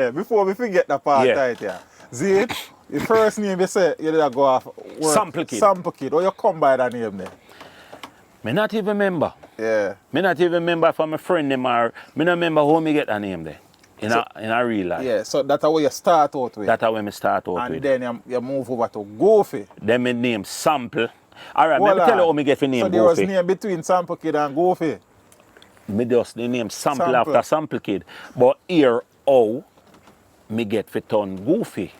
Yeah, before we forget the part right here. See, the first name you say you did go off work. Sample Kid. Sample Kid. Or you come by that name there? Me not even remember. Yeah. Me not even remember from a friend name or me not remember how me get that name there. In a real life. Yeah, so that's how you start out with. That's how me start out and with. And then you move over to Goofy. Then me name Sample. Alright, let me tell you how me get the name Goofy. So there was name between Sample Kid and Goofy? Me just the name Sample after Sample Kid. But here how me get for turn Goofy.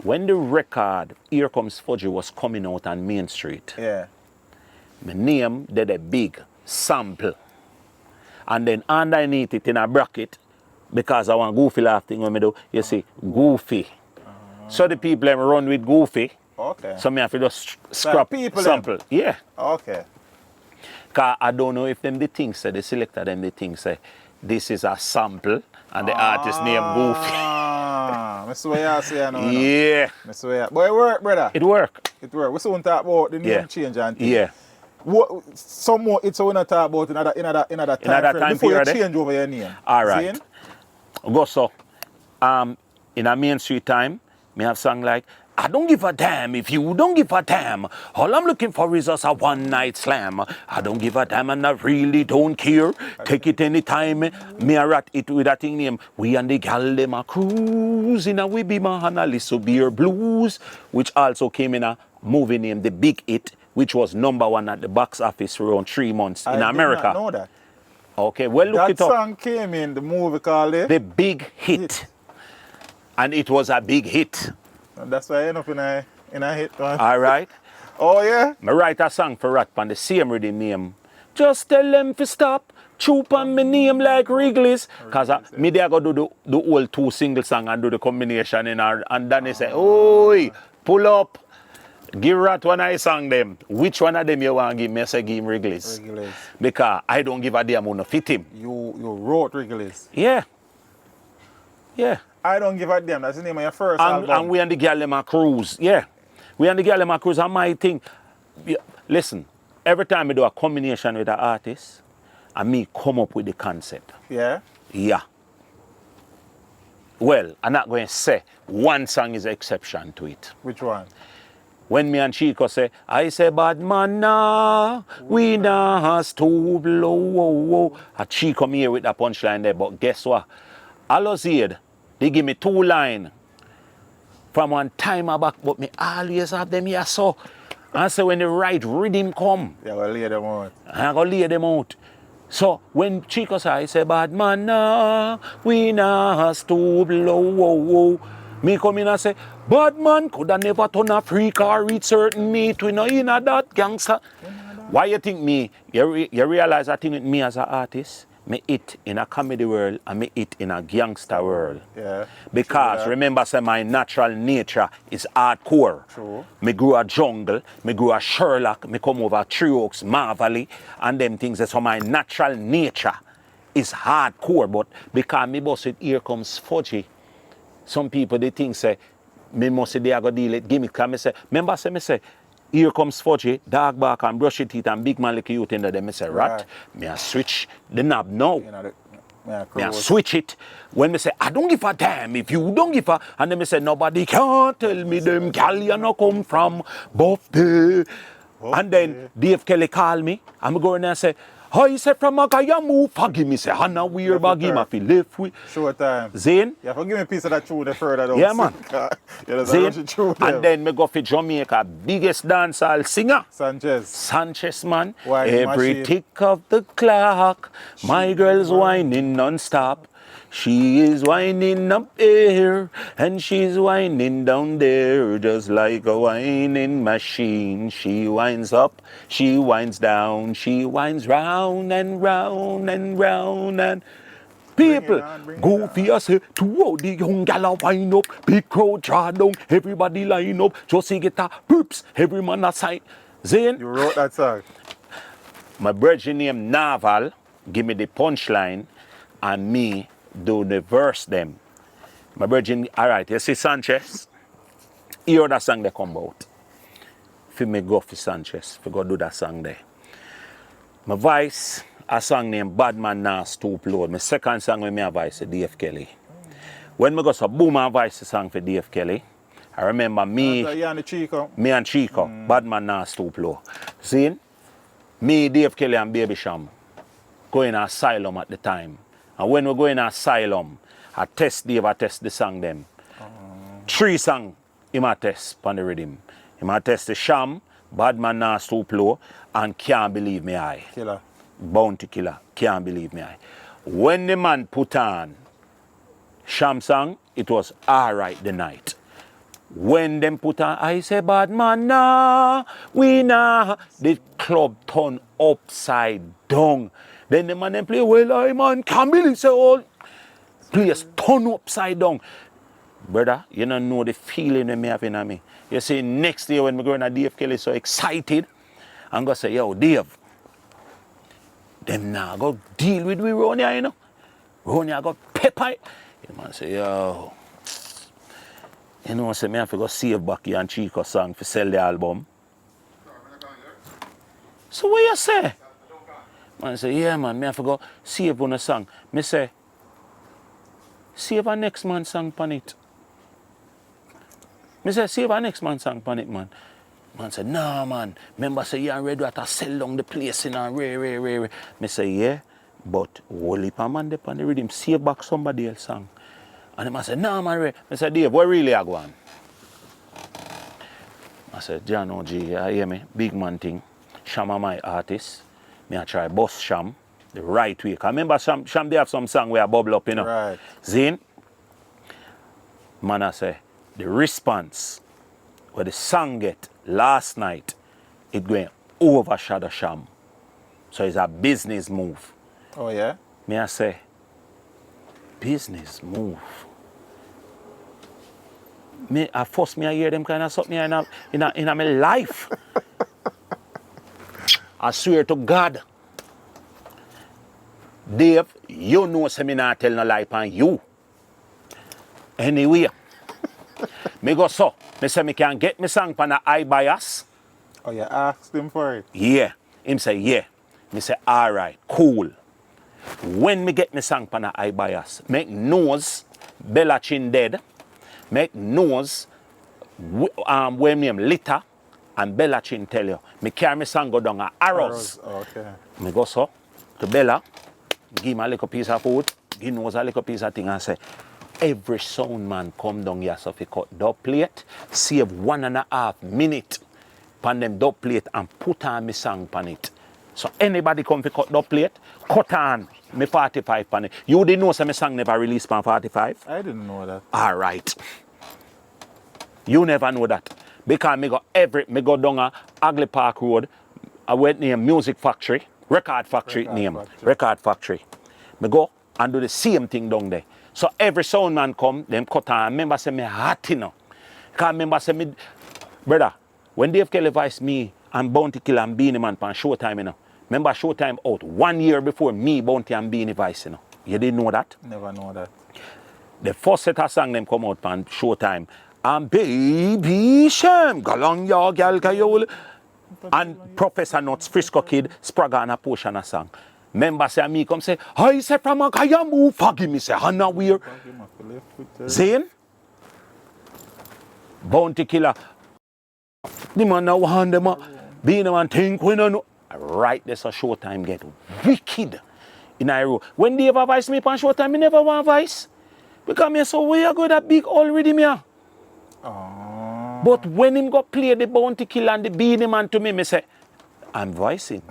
When the record Here Comes Fudgy was coming out on Main Street. Yeah. My name did a big Sample. And then underneath it in a bracket, because I want Goofy laugh thing when me do, you see, Goofy. So the people them run with Goofy. Okay. So me have to just scrap Sample. Them. Yeah. Okay. Because I don't know if them the things say, the selector them the things say, this is a sample and the artist name Goofy. I see what you say now. Yeah. I see what but it work, brother. It work. It work. We soon talk about the name change and things. Yeah. What, some more it's we not talk about another time before period, you change over your name. Alright. Go so. In a Main Street time, me have song like I don't give a damn if you don't give a damn. All I'm looking for is just a one night slam. I don't give a damn and I really don't care. Take it anytime. Me a rat it with a thing name. We and the gal them a cruise in a we be man a listen beer blues, which also came in a movie named The Big Hit, which was #1 at the box office for around 3 months in America. I did not know that. Okay, well look it up. That song came in the movie called The Big Hit. And it was a big hit. And that's why I end up in a hit one. All right. Oh yeah? I write a song for Rat on the same rhythm name. Just tell them to stop. Choop on my name like Wrigley's. Because me there go do the whole 2 single song and do the combination in her. And then they say, oi, pull up. Give Rat one I song them. Which one of them you want to give me? I say give him Wrigley's. Because I don't give a damn who no fit him. You wrote Wrigley's? Yeah. Yeah. I don't give a damn. That's the name of your first album. And we and the girl them a cruise. Yeah. We and the girl them a cruise. And my thing, listen, every time I do a combination with an artist, and me come up with the concept. Yeah? Yeah. Well, I'm not going to say one song is an exception to it. Which one? When me and Chico say, I say, bad man, nah, we nah stoop low. And Chico me here with that punchline there, but guess what? Alozied, they give me 2 lines from one time back, but me always have them here so. And so when the right rhythm come, yeah, we'll lay them out. I'm going to lay them out. So when Chico say, I say, bad man, nah, we nah stoop low. Me come in and say, bad man coulda never turn a freak or eat certain meat. We know in that gangster. Why you think me, you realize I think with me as an artist, me eat in a comedy world and me eat in a gangster world. Yeah. Because true, remember, say my natural nature is hardcore. True. Me grew a jungle, me grew a Sherlock, me come over Three Oaks, Marvally, and them things. So my natural nature is hardcore. But because me boss it, Here Comes Fudgy, some people they think say, me must say they are going to deal it gimmick. Because me say, remember say me say, Here Comes Fudgy, dog bark and brush your teeth and big man like youth in there. Me say, rat, me a switch the knob now. You know, me a switch it. When me say, I don't give a damn if you don't give a, and then me say, nobody can tell me them gal you no come from Buff Day. And then Dave Kelly call me, I'm going there and say, oh, he said from a guy you move, forgive me, say, Hannah weird bag him if he left with. Short time. Zane? Yeah, forgive me a piece of that tune further down. Yeah, man. Zane. And then me go for Jamaica, biggest dancehall singer. Sanchez, man. Every tick of the clock, my girl's whining non-stop. She is whining up here, and she's whining down there, just like a whining machine. She winds up, she winds down, she winds round and round and round and... People, go for you say, to all the young gala wind up, big crowd draw down, everybody line up, just to get a poops, every man aside. Zane? You wrote that song? My brother named Naval give me the punchline, and me do the verse them. My virgin, all right, you see Sanchez? Hear that song they come out. If me go for Sanchez, if go do that song there. My voice, a song named Bad Man Nah Stoop Load. My second song with me a voice, Dave Kelly. When me go so boom and voice the song for Dave Kelly, I remember me, You and the Chico. me and Chico, bad man now stoop low. See? Me, Dave Kelly and Baby Sham going to asylum at the time. And when we go in asylum, I test Dave, I test the song them. 3 songs, he might test on the rhythm. He might test the Sham, Bad Man Now Stoop Low, and Can't Believe Me I. Killer. Bounty Killer, Can't Believe Me I. When the man put on Sham song, it was Alright the Night. When them put on I say Bad Man Now, we now, the club turn upside down. Then the man them play, well I man, can't believe say all. Place turn upside down. Brother, you don't know the feeling that me have in me. You see, next day when we go to Dave Kelly so excited, I'm going to say, yo, Dave, them now go deal with we Ronia, you know. Ronia got pepper. The man say, yo, you know, say me have to go save Bucky and Chico song for sell the album. So what you say? Man say, yeah man, me have to go save on a song. Me say, save a next man song pan it. Me say, save a next man song pan it, man. Man say, nah, man. Remember, say, you ready to sell down the place in and rare. Me say, yeah, but holy pa man, they pan the rhythm, save back somebody else song. And the man say, nah, man, I say, Dave, what really I go on? I said, John OG, you hear me? Big man thing. Sham my artist. Me I try bust Sham the right way. I remember Sham they have some song where I bubble up, you know. Right. Zine, man I say, the response where the song get last night, it going overshadow Sham. So it's a business move. Oh yeah? Me I say, business move. Me I force me I hear them kind of something in my life. I swear to God. Dave, you know say me not tell no lie on you. Anyway, me go so. Me say me can get me song pan a high bias. Oh, you asked him for it? Yeah. Him say yeah. Me say alright, cool. When me get me song pan a high bias, make nose Bella Chin dead. Make nose when name Litter and Bella Chin tell you. Me carry me song go down a arrows. Okay. Me go so to Bella, give him a little piece of food, give nose a little piece of thing and say, every sound man come down here so fi cut dub plate, save 1.5 minutes pan them dub plate and put on me song pan it. So anybody come fi cut dub plate, cut on me 45 pan it. You didn't know say me song never released pan 45? I didn't know that. Alright. You never know that. Because me go down a Agley Park Road, I went near Music Factory, Record Factory. Record Factory. Me go and do the same thing down there. So every sound man come, them cut on. Remember say me hot, you know. Because remember say me, brother, when Dave Kelly voiced me and Bounty Killer and Beanie Man pan Showtime, you know. Remember Showtime out 1 year before me, Bounty and Beanie voice, you know. You didn't know that? Never know that. The first set of song them come out pan Showtime. And baby sham, galong ya gal kayol. And Professor Nuts, Frisco Kid, Spraga and a portion of song. Member say me come say, I say from a kaya move, forgive me, say, Hannah weir. Zane? Bounty Killer. The man now hand them up. Being a man think when I know. Right, there's a Showtime get wicked in Iro. When they ever voice me on Showtime, me never want voice. Because me so where you go that big already me. Oh. But when him go play the Bounty Killer and the Beanie Man to me say, I'm voicing.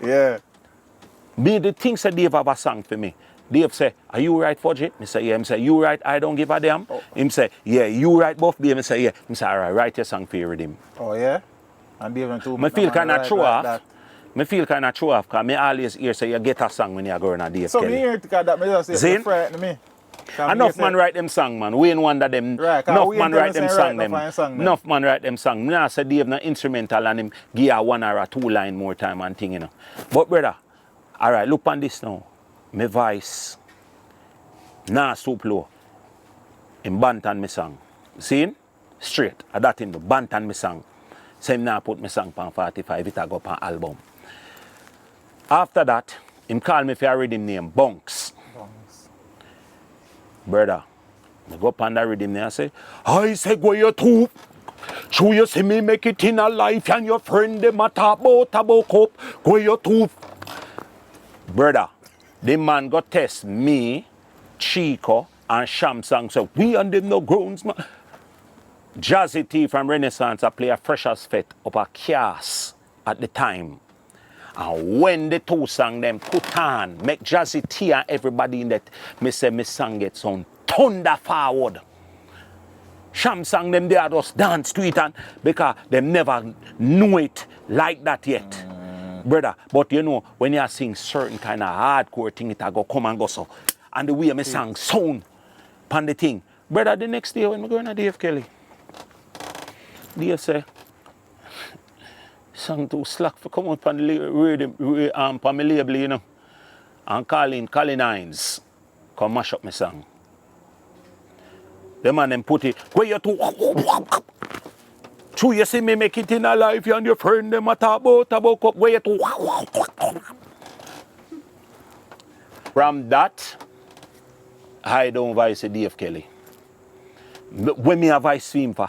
Yeah. Me the things that Dave have a song for me. Dave say, are you right, Fudgy? Me say, yeah. Him say, you right, I don't give a damn. Oh. Him say, yeah, you right, both Dave. Me say, yeah. Him say, all right, write your song for your rhythm. Oh, yeah? And Dave too. Me feel kind of true off. Me feel kind of true off because me always hear say you get a song when you go on a Dave so Kelly. So me hear it because that me just say, you frighten me. Enough man write them song, man. Wayne Wonder them. Right, enough man write them song, them. Enough man write them song. Me not say Dave na instrumental and him give a 1 or a 2 line more time and thing, you know. But brother, all right, look on this now. My voice, nah soup low. In Bantan me song. See? Straight. I that in the Bantan me song. So him now put me song pan 45, it a go pan album. After that, him call me for a rhythm name, Bunks. Brother, I go up on the rhythm there and say, I say go your two. So you see me make it in a life and your friend them a talk about cup. Go your two. Brother, the man got test me, Chico, and Shamsang. So we and them no grounds, man. Jazzy T from Renaissance, I play a Freshers Fete up a Kias at the time. And when the two song them put on, make Jazzy T and everybody in that, me say me song get some thunder forward. Sham sang them there just dance to it and because them never knew it like that yet. Brother, but you know, when you sing certain kind of hardcore thing, it a go come and go so. And the way me sang sound pan the thing. Brother, the next day when we go to Dave Kelly, Dave say, song too slack for come out pan the pan my label, you know. And Colin Hines come mash up my song. The man them put it, where you to true you see me make it in a life and your friend them a talk about cup, where you to from that I don't vice Dave Kelly. When me a vice him for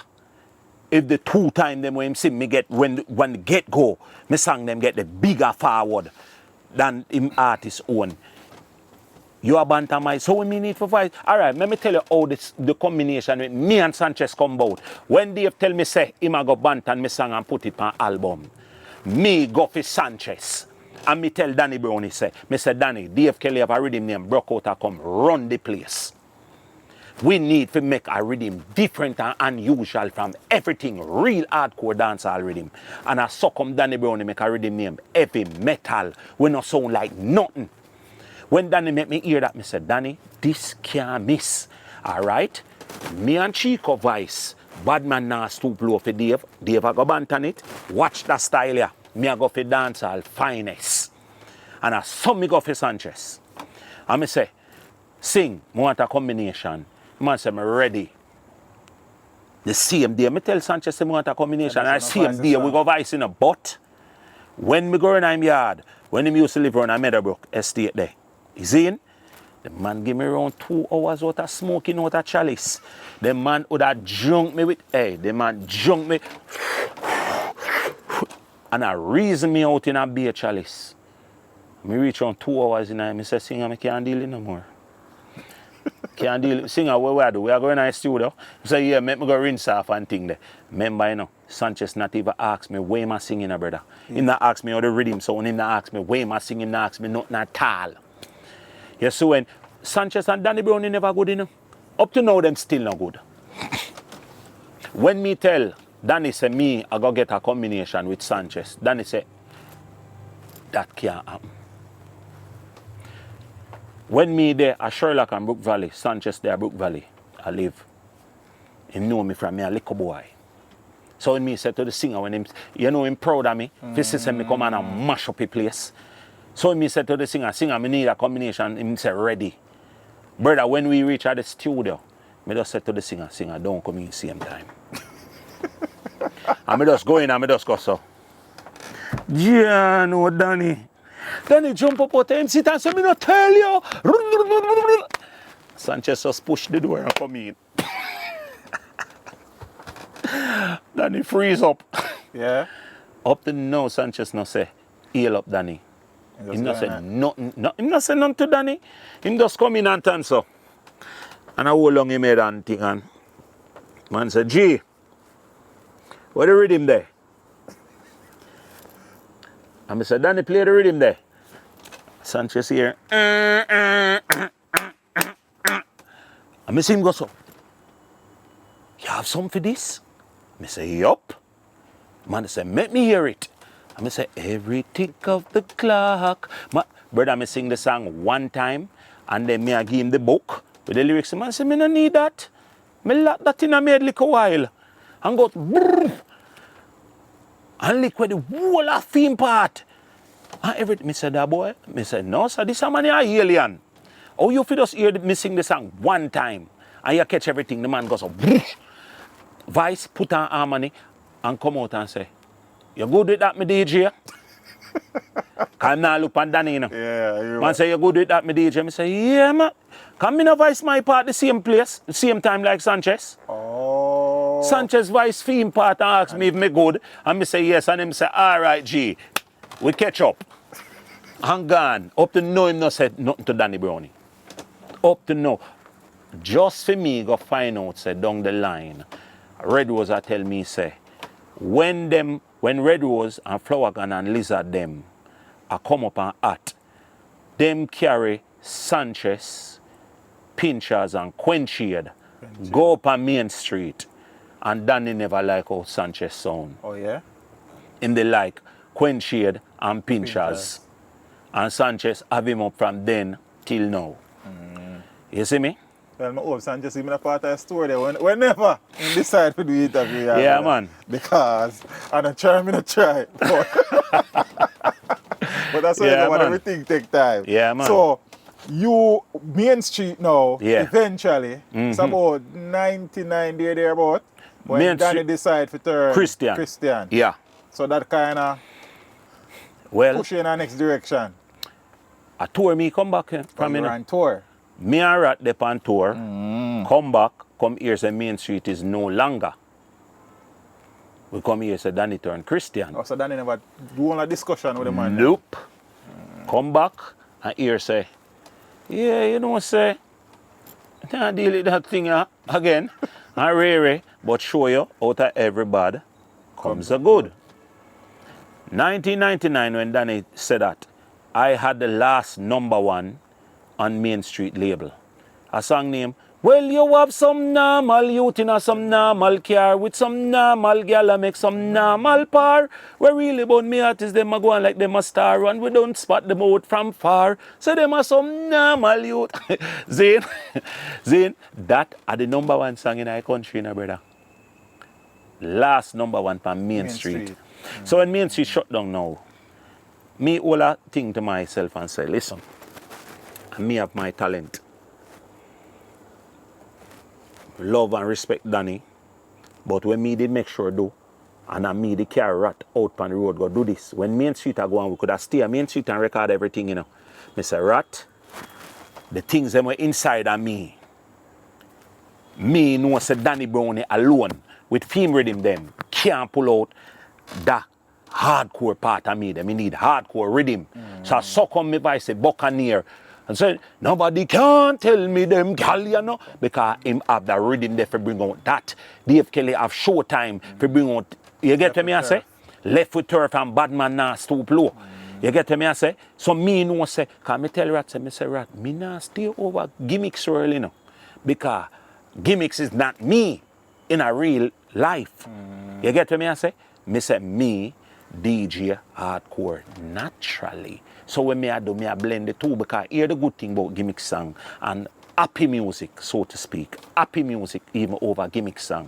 if the 2 times them when him see me get when the get go, me sang them get the bigger forward than him artist own. You are banter my so we need for voice. Alright, let me tell you how the combination with me and Sanchez come about. When Dave tell me say him a go banter and me song and put it on album, me go for Sanchez. And me tell Danny Brownie say, me say Danny, Dave Kelly have a rhythm name, broke out and come run the place. We need to make a rhythm different and unusual from everything real hardcore dancehall rhythm. And I so come Danny Brownie make a rhythm name, heavy metal. We not sound like nothing. When Danny make me hear that, I said, Danny, this can't miss. All right? Me and Chico voice. Bad man now stoop low for Dave. Dave I go bant on it. Watch that style here. Me I go for dancehall finest. And I saw me go for Sanchez. And I say, sing, I want a combination. Man say, I'm ready. The same day, I tell Sanchez I want a combination. And the same day, we go voice in a butt. When me go in my yard, when he used to live around a Meadowbrook estate there, you see him? The man give me around 2 hours out of smoking out of chalice. The man would have drunk me with, the man drunk me. And I reason me out in a beer chalice. Me reach around 2 hours in there, I say, singer, I can't deal it no more. Can't deal it. Singer, what we do? We are going to the studio. I say, yeah, make me go rinse off and thing there. Remember, you know, Sanchez not even ask me, where am I singing, brother? He not ask me how the rhythm sound, he not ask me, where am I singing, he not ask me nothing at all. You see, when Sanchez and Danny Brownie never good, you know? Up to now, them still not good. When me tell Danny say me, I go get a combination with Sanchez, Danny say, that can't happen. When me there at Sherlock and Brook Valley, Sanchez there at Brook Valley, I live. He know me from me a little boy. So when me said to the singer, when him, you know him proud of me, if he says me come on and mash up the place. So when me said to the singer, me need a combination, him say ready. Brother, when we reach at the studio, me just said to the singer, don't come in same time. And me just go in and me just go so. Yeah, no, Danny. Danny jump up out him, sit and say, me not tell you. Sanchez just push the door and come in. Danny freeze up. Yeah. Up to now, Sanchez no say, heal up Danny. Him not say nothing. Him not say nothing to Danny. Him just come in and turn so. And how long he made and thing and man said, G, what the rhythm there? And I said, Danny, play the rhythm there. Sanchez here. And I see him go so. You have something for this? I say, yup. Man say, make me hear it. And I say, every tick of the clock. Brother, I sing the song 1 time, and then me I give him the book with the lyrics. Man say, me no need that. Me lock that in a made like a while. And go, brrr, and lick with the whole of theme part. And everything, me said, that boy, me said, no, sir, this is a man a alien. Oh, you feel just hear me sing the song 1 time, and you catch everything, the man goes, brrr. Vice put on harmony and come out and say, you good with that, me DJ? Cause now look on Danny, you know. Yeah, Man say, you good with that, me DJ? Me say, yeah, man. Come in a vice my part the same place, the same time like Sanchez. Oh. Sanchez vice theme part and ask me if me good. And me say yes, and him say, all right, G, we catch up. And gone. Up to now, him not said nothing to Danny Brownie. Up to now. Just for me go find out, say, down the line, Red Rose tell me, say, when Red Rose and Flower Gun and Lizard them a come up and at, them carry Sanchez, Pinchers and Quenchade, go up on Main Street, and Danny never like how Sanchez sound. Oh, yeah? Him they like Quenchade and Pinchers. And Sanchez have him up from then till now. You see me? Well, my old Sanchez, even a part of the story there. Whenever he decide to do interview, yeah, man. Because I'm not try. But that's why Yeah, man. everything take time. Yeah, man. So, you, Main Street now, Yeah. eventually, it's about 99 there about, when Main Danny Street- decide to turn Christian. Yeah. So that kind of Well, push you in the next direction. a tour me come back from You're me. on tour. Me and Rat dep on tour, come back, come here say Main Street is no longer. We come here say Danny turn Christian. Oh, so Danny never do a discussion with the man. Nope. Come back and here say, yeah, you know say, I can't deal with that thing again. And rare, but show you out of every bad comes a good. 1999 when Danny said that, I had the last #1 on Main Street label. A song name, well, you have some normal youth in a some normal car with some normal gal and make some normal par. Where really about me artists, them a go on like them a star and we don't spot them out from far. So them are some normal youth. Zane, that are the #1 song in our country, brother. Last #1 on Main Street. So when Main Street shut down now, me all a think to myself and say, listen, me have my talent. Love and respect Danny, but when me did make sure do, and I me the carry Rat out on the road go do this. When Main Street are going, we could have stay at Main Street and record everything, you know. Me say, Rat, the things that were inside of me know say Danny Brownie alone with film rhythm them can't pull out that hardcore part of me. Them need hardcore rhythm. So I suck on me voice, say Buccaneer. And say, nobody can tell me them gal, you know, because him have the rhythm there for bring out that. Dave Kelly have showtime for bring out, you get to me I say? Left with turf and bad man now stoop low. You get to me I say? So me know say, cause me tell Rat, say, me say, Rat, me nah stay over gimmicks early, you know. Because gimmicks is not me in a real life. You get to me I say? Me say, me DJ hardcore naturally. So when I do, I blend the two because hear the good thing about gimmick song and happy music, so to speak. Happy music even over gimmick song.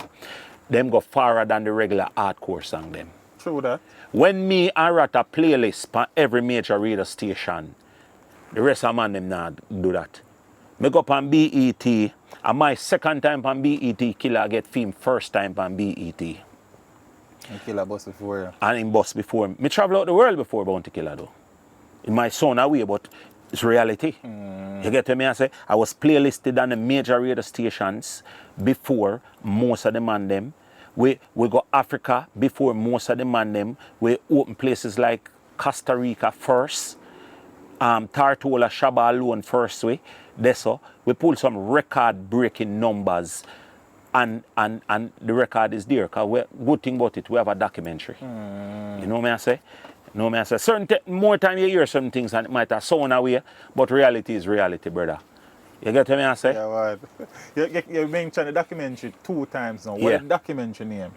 Them go farther than the regular hardcore song them. True that. When me and Rat a playlist for every major radio station, the rest of man them not do that. Me go up on BET, and my second time on BET, Killer get fame first time on BET. And Killer bus before you. And in bus before. Me travel out the world before Bounty Killer though. It might sound away, but it's reality. You get to me? I say I was playlisted on the major radio stations before most of the man them. We go Africa before most of the man them. We open places like Costa Rica first. Tartola Shaba alone first way. That's so we pull some record breaking numbers. And the record is there. Cause good thing about it, we have a documentary. You know what I say? No, man, I say certain more time you hear some things and it might have sound away, but reality is reality, brother. You get what I say? Yeah, right. You mentioned the documentary 2 times now. Yeah. What is the documentary name?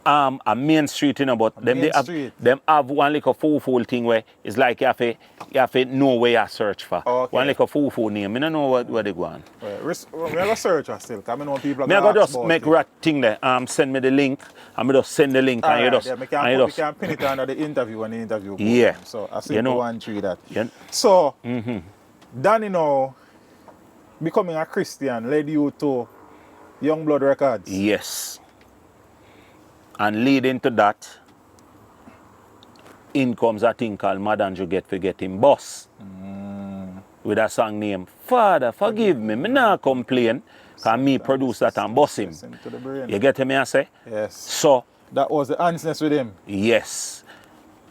A Main Street, you know, but them have one like a full thing where it's like you have to know where you search for. Okay. One like a full name. I don't know where they go on. We have a searcher still, because I know people are Me I going go to just make Rat thing there. Send me the link. I'm going to send the link and you just. We can pin it under the interview when the interview goes Yeah. on. So I see You know, 1 3 that. Yeah. So Danny now becoming a Christian led you to Youngblood Records. Yes. And leading to that, in comes a thing called Mad Andrew Get Forget Him Boss. With a song named Father, Forgive Me. Me not complain. Because me produce that and boss him. You get me I say? Yes. So. That was the honestness with him. Yes.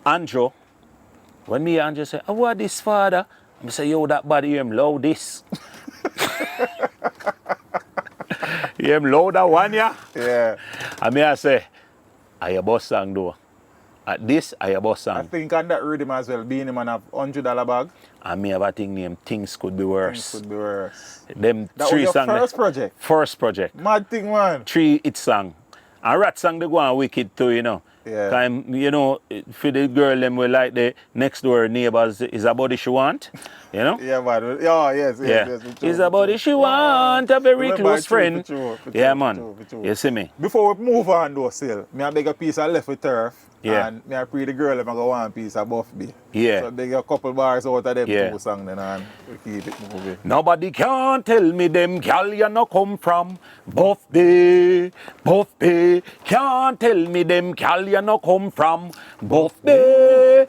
Andrew, when me Andrew say, oh, what this father? I say, yo, that body, him loud this. Him loud that one, yeah? Yeah. And me I say, I a boss song though. At this, I a boss song. I think on that rhythm as well, being him on a $100 bag. And me have a thing named Things Could Be Worse. Things could be worse. Them That three was your songs. first project? First project. Mad thing, man. 3 hit song. And Rat song they go on wicked too, you know. Yeah. Time, you know, for the girl them we like the next door neighbors is a body she want, you know? Yeah, man. Oh, yes, Yeah. yes. Is a body she want, a very Remember, close for true, friend. for true, for Yeah, true, man. for true. You see me? Before we move on though still, me I beg a piece of left with turf. Yeah. And me I pray the girl them I go one piece of buff B. Yeah. So they get a couple bars out of them Yeah. 2 songs then and we keep it moving. Nobody can tell me them gal you no come from Buff Bay. Can't tell me them gal you no come from Buff Bay.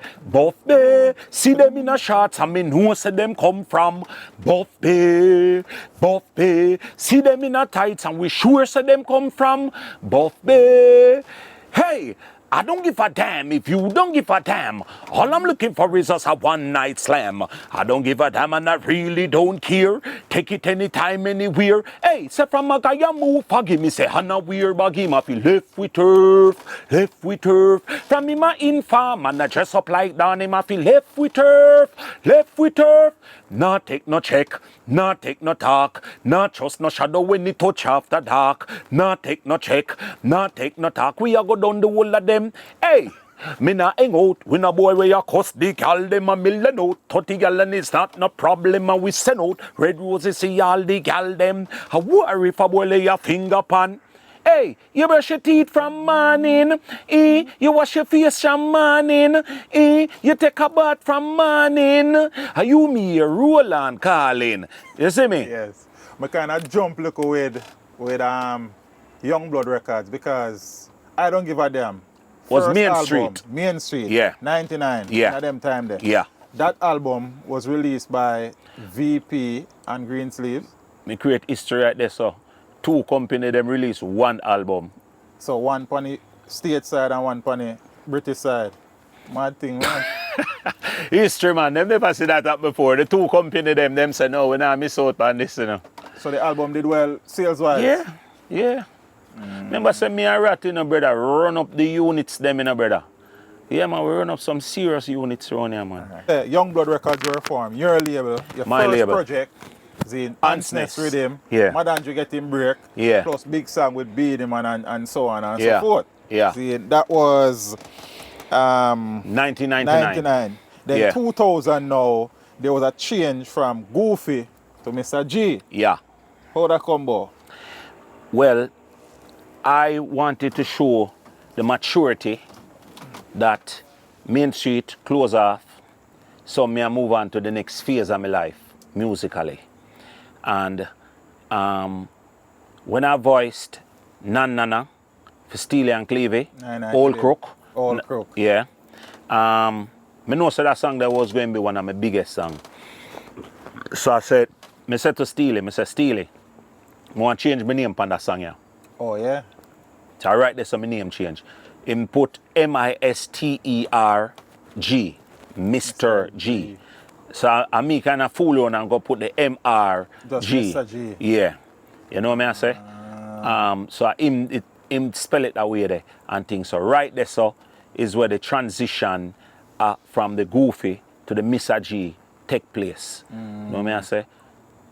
See them in a shots and me know say them come from Buff Bay. See them in a tights and we sure say them come from Buff Bay. Hey, I don't give a damn if you don't give a damn. All I'm looking for is just a one night slam. I don't give a damn and I really don't care. Take it anytime, anywhere. Hey, say from a guy you move, forgive me, say Hannah weird, but him I feel left with turf. From him I inform and I dress up like Don, him I feel left with turf. Not take no check, not take no talk, not trust no shadow when it touch after dark. Not take no check, not take no talk. We a go down the whole of them. Hey, me nah hang out with a boy where you cuss the gal them a million out. 30 gallon is not no problem and we send out. Red roses see all the gal them. I worry if a boy lay your finger pan. Hey, you brush your teeth from morning, you wash your face from morning, you take a bath from morning. Are you me a Roland calling? You see me? Yes. I kind of jump look with Young Blood Records because I don't give a damn. Was First Main album, Street. Main Street. Yeah. 99. Yeah. At them time there. Yeah. That album was released by VP and Greensleeves. Me create history right there, so 2 company them release 1 album. So one on the state side and one on the British side. Mad thing, man. History, man. Them never see that up before. The 2 company them say no, we not miss out on this, you know. So the album did well sales wise. Yeah. Remember say me and Rat, you know, brother, run up the units them, you know, brother. Yeah, man, we run up some serious units around here, man. Young Blood Records were formed. Your label, your My first label. project, the Ansness Rhythm. Yeah. Mad Andrew Get Him Break. Yeah. Plus big song with Beat Him and so on and Yeah. so forth. Yeah. See, that was 1999. 99. Then Yeah. 2000 now, there was a change from Goofy to Mr. G. Yeah. How that combo? Well, I wanted to show the maturity that Main Street close off, so me I move on to the next phase of my life, musically. And when I voiced Nan Nana for Steely and Clevey, Old Crook. Old Crook. Yeah. Me know so that song that was going to be one of my biggest songs. So I said to Steely, Steely, I want to change my name on that song, yeah. Oh, yeah? So I write this on my name change. Him put Misterg, Mr. G. So I me kind of fool on and go put the MRG. Just Mr. G. Yeah. You know what I say? So him spell it that way there and things. So right there so is where the transition from the Goofy to the Mr. G take place. You know what I say?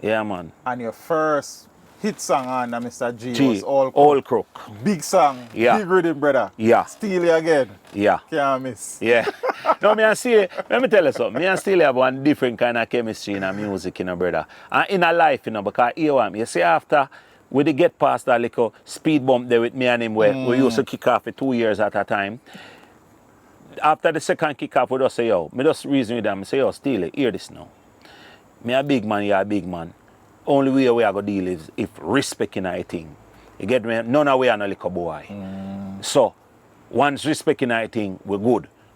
Yeah, man. And your first hit song on Mr. G was All Crook. Big song, Yeah. big rhythm, brother. Yeah. Steely again. Yeah. Can't miss. Yeah. No, let me tell you something. Me and Steely have one different kind of chemistry in our music, you know, brother. And in our life, you know, because you see after we did get past that little speed bump there with me and him where we used to kick off for 2 years at a time. After the second kick off, we just say, yo, me just reason with them, say, yo, Steely, hear this now. Me a big man, you a big man. Only way we are going to deal is if respecting a thing. You get me? None of we are no little boy. So, once respecting a thing, we're good.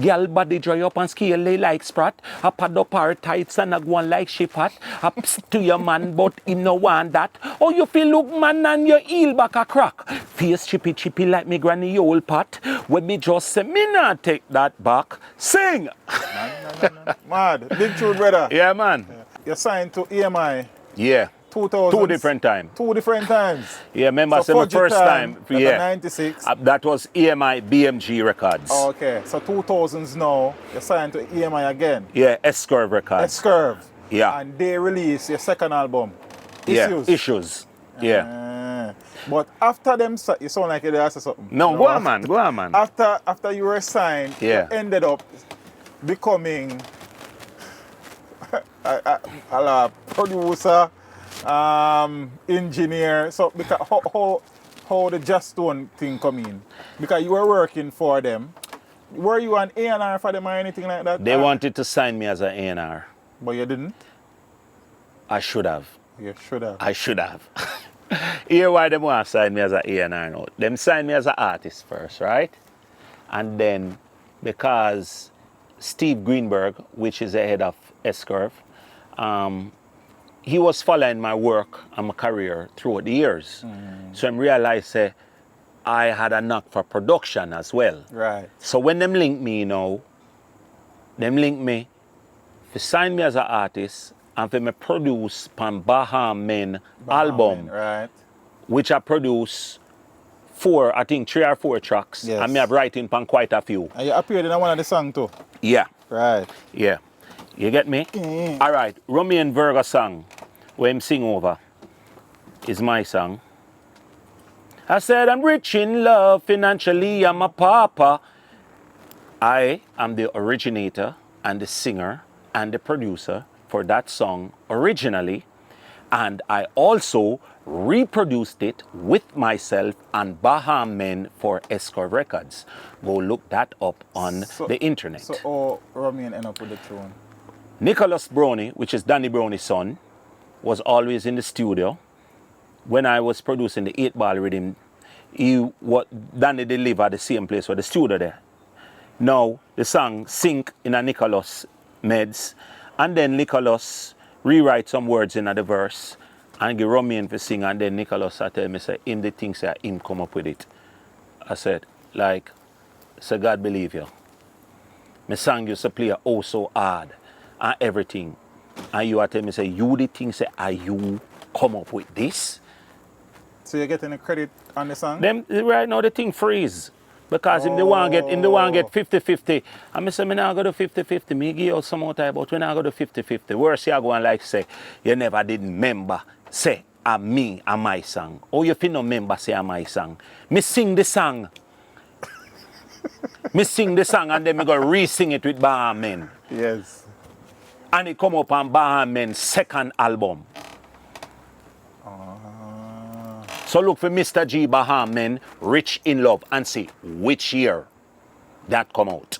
Girl body dry up and scale lay like sprat. A pad up her tights and a go on like she fat. A psst to your man, but him no want that. Oh, you feel look man and your heel back a crack. Face chippy like me granny old pot. When me just say me not take that back. Sing! No. Mad. Big tune, brother. Yeah, man. You signed to EMI Yeah. 2000. Two different times. Two different times. Yeah, remember, So so my first time. That Yeah. 96. That was EMI BMG Records. Oh, okay. So 2000s now, you signed to EMI again. Yeah, S-Curve Records. S-Curve. Yeah. And they released your second album. Yeah, Issues. Yeah. But after them, you sound like you asked something. No, You go know, on, man. Go on, man. After you were signed, Yeah. you ended up becoming a producer, engineer. So because how the Just Stone thing come in? Because you were working for them. Were you an A&R for them or anything like that? They wanted to sign me as an A&R. But you didn't? I should have. You should have. I should have. Here why them want to sign me as an A&R now. Them signed me as an artist first, right? And then because Steve Greenberg, which is the head of S-Curve, he was following my work and my career throughout the years. So I realized I had a knack for production as well. Right. So when them link me, you know, them link me to sign me as an artist and for me produce pan Baham Men album, Right. which I produce 3 or 4 tracks. Yes. And me have writing pan quite a few. And you appeared in one of the songs too. Yeah. Right. Yeah. You get me? All right. Romeo and Virgo song, where him sing over, is my song. I said I'm rich in love, financially I'm a papa. I am the originator and the singer and the producer for that song originally. And I also reproduced it with myself and Baham Men for S-Curve Records. Go look that up on the internet. So Romeo end up with the tune. Nicholas Brownie, which is Danny Brownie's son, was always in the studio. When I was producing the 8-ball rhythm, Danny did live at the same place where the studio there. Now, the song sync in a Nicholas meds, and then Nicholas rewrite some words in the verse, and give Romeo to sing, and then Nicholas I tell me, say, him the thing say, him come up with it. I said, say God believe you. My song used to play oh so hard, and everything. And you tell me, say, you the thing say, are you come up with this? So you're getting the credit on the song? Them right now the thing freeze. Because if they want to get 50-50, I say, me not go to 50-50, me give you some more time, but when I go to 50-50, worse you go and like say, you never did remember, say, me and my song. Or you feel no remember, say, my song. Me sing the song. Me sing the song and then me go re-sing it with Baham Men. Yes. And it come up on Baham Men's second album. So look for Mr. G Baham Men, Rich in Love, and see which year that come out.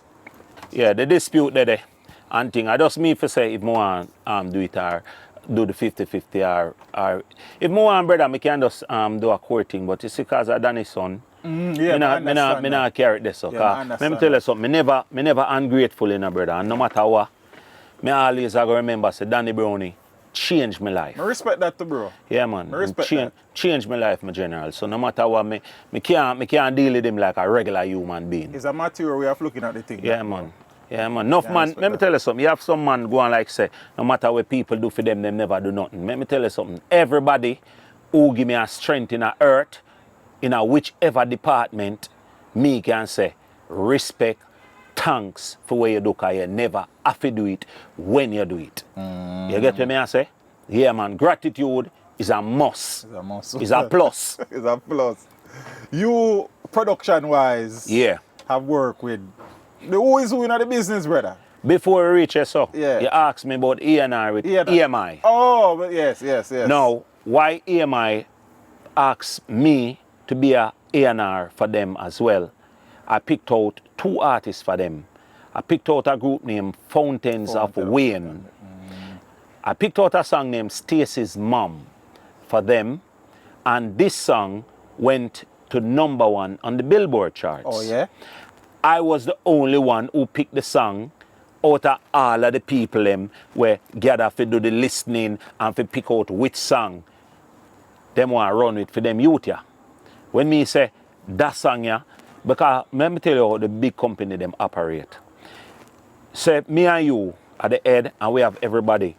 Yeah, the dispute there, and thing. I just mean for say if more do it or do the 50-50 or if more brother, me can just do a courting, but you see, because I done his son. Yeah, me not carry this. So, let me tell you something. Me never ungrateful in a brother, and no matter what, me always I go remember say Danny Brownie changed my life. I respect that too, bro. Yeah, man. I respect that. Changed my life, my general. So no matter what, me can't deal with him like a regular human being. It's a material way of looking at the thing. Yeah, man. Yeah, man. Enough man, let me tell you something. You have some man go on like say, no matter what people do for them, them never do nothing. Let me tell you something. Everybody who give me a strength in a earth, in a whichever department, me can say, respect, thanks for what you do, because you never have to do it when you do it. You get what I say? Yeah, man. Gratitude is a must. It's a must. It's a plus. It's a plus. You, production-wise, Yeah. have worked with the who is who in the business, brother. Before we reach here, so, Yeah. you asked me about A&R with EMI. Oh, but yes. Now, why EMI asked me to be a A&R for them as well? I picked out 2 artists for them. I picked out a group named Fountains of Wayne. I picked out a song named Stacy's Mom for them. And this song went to #1 on the Billboard charts. Oh, yeah? I was the only one who picked the song out of all of the people them where gather to do the listening and to pick out which song them want to run with for them youth yeah. When me say that song yeah, because let me tell you how the big company them operate. Say me and you at the head and we have everybody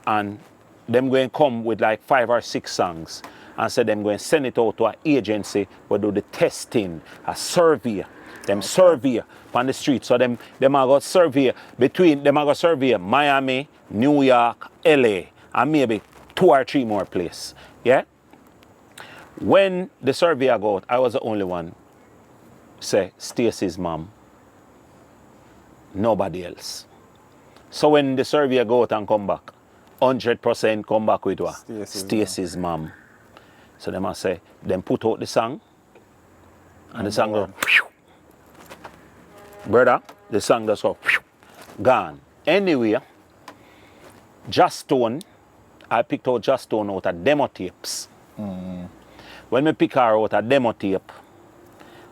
and them going to come with like 5 or 6 songs and say them going to send it out to an agency where do the testing, a survey. Them survey on the street. So them are going to survey between them are going to survey Miami, New York, LA, and maybe 2 or 3 more places. Yeah? When the survey go out, I was the only one say Stacy's mom. Nobody else. So when the survey go out and come back, 100% come back with what? Stacy's mom. So they must say, them put out the song, and the song go, whew. Brother, the song just go, whew, gone. Anyway, Just Stone, I picked out Just Stone out of demo tapes. When we pick her out of demo tape,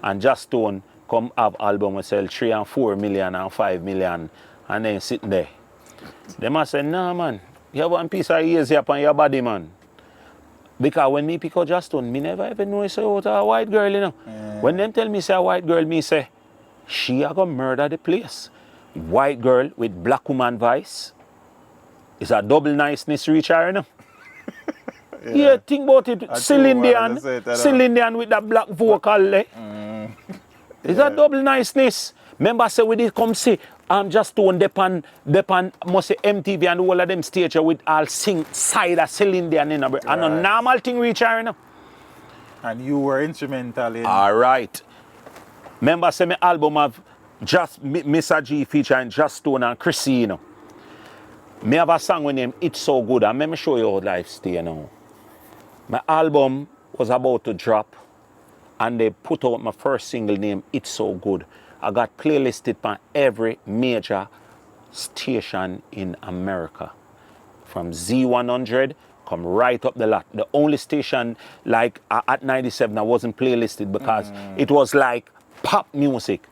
and Just Stone come have album we sell 3 and 4 million and 5 million, and then sitting there. They must say, nah man, you have one piece of ears here upon your body, man. Because when me pick out Just Stone, me never even know it's out a white girl, you know. When them tell me say a white girl, me say, she a gonna murder the place. White girl with black woman voice. It's a double niceness reach her, you know. Yeah, think about it. Cylindian with that black vocal, eh? It's a double niceness. Remember, say we did come see, Just Stone depan must say MTV and all of them stage with all sing side of Cylindian, you know. Right. And a normal thing reach her, you know. And you were instrumental in. All right. Remember, say my album have just Mr. G featuring Just Stone and Chrissy, you know. Me have a song with name It's So Good, and let me show you how life stay now. My album was about to drop, and they put out my first single named It's So Good. I got playlisted on every major station in America. From Z100, come right up the lot. The only station like at 97 I wasn't playlisted because it was like pop music.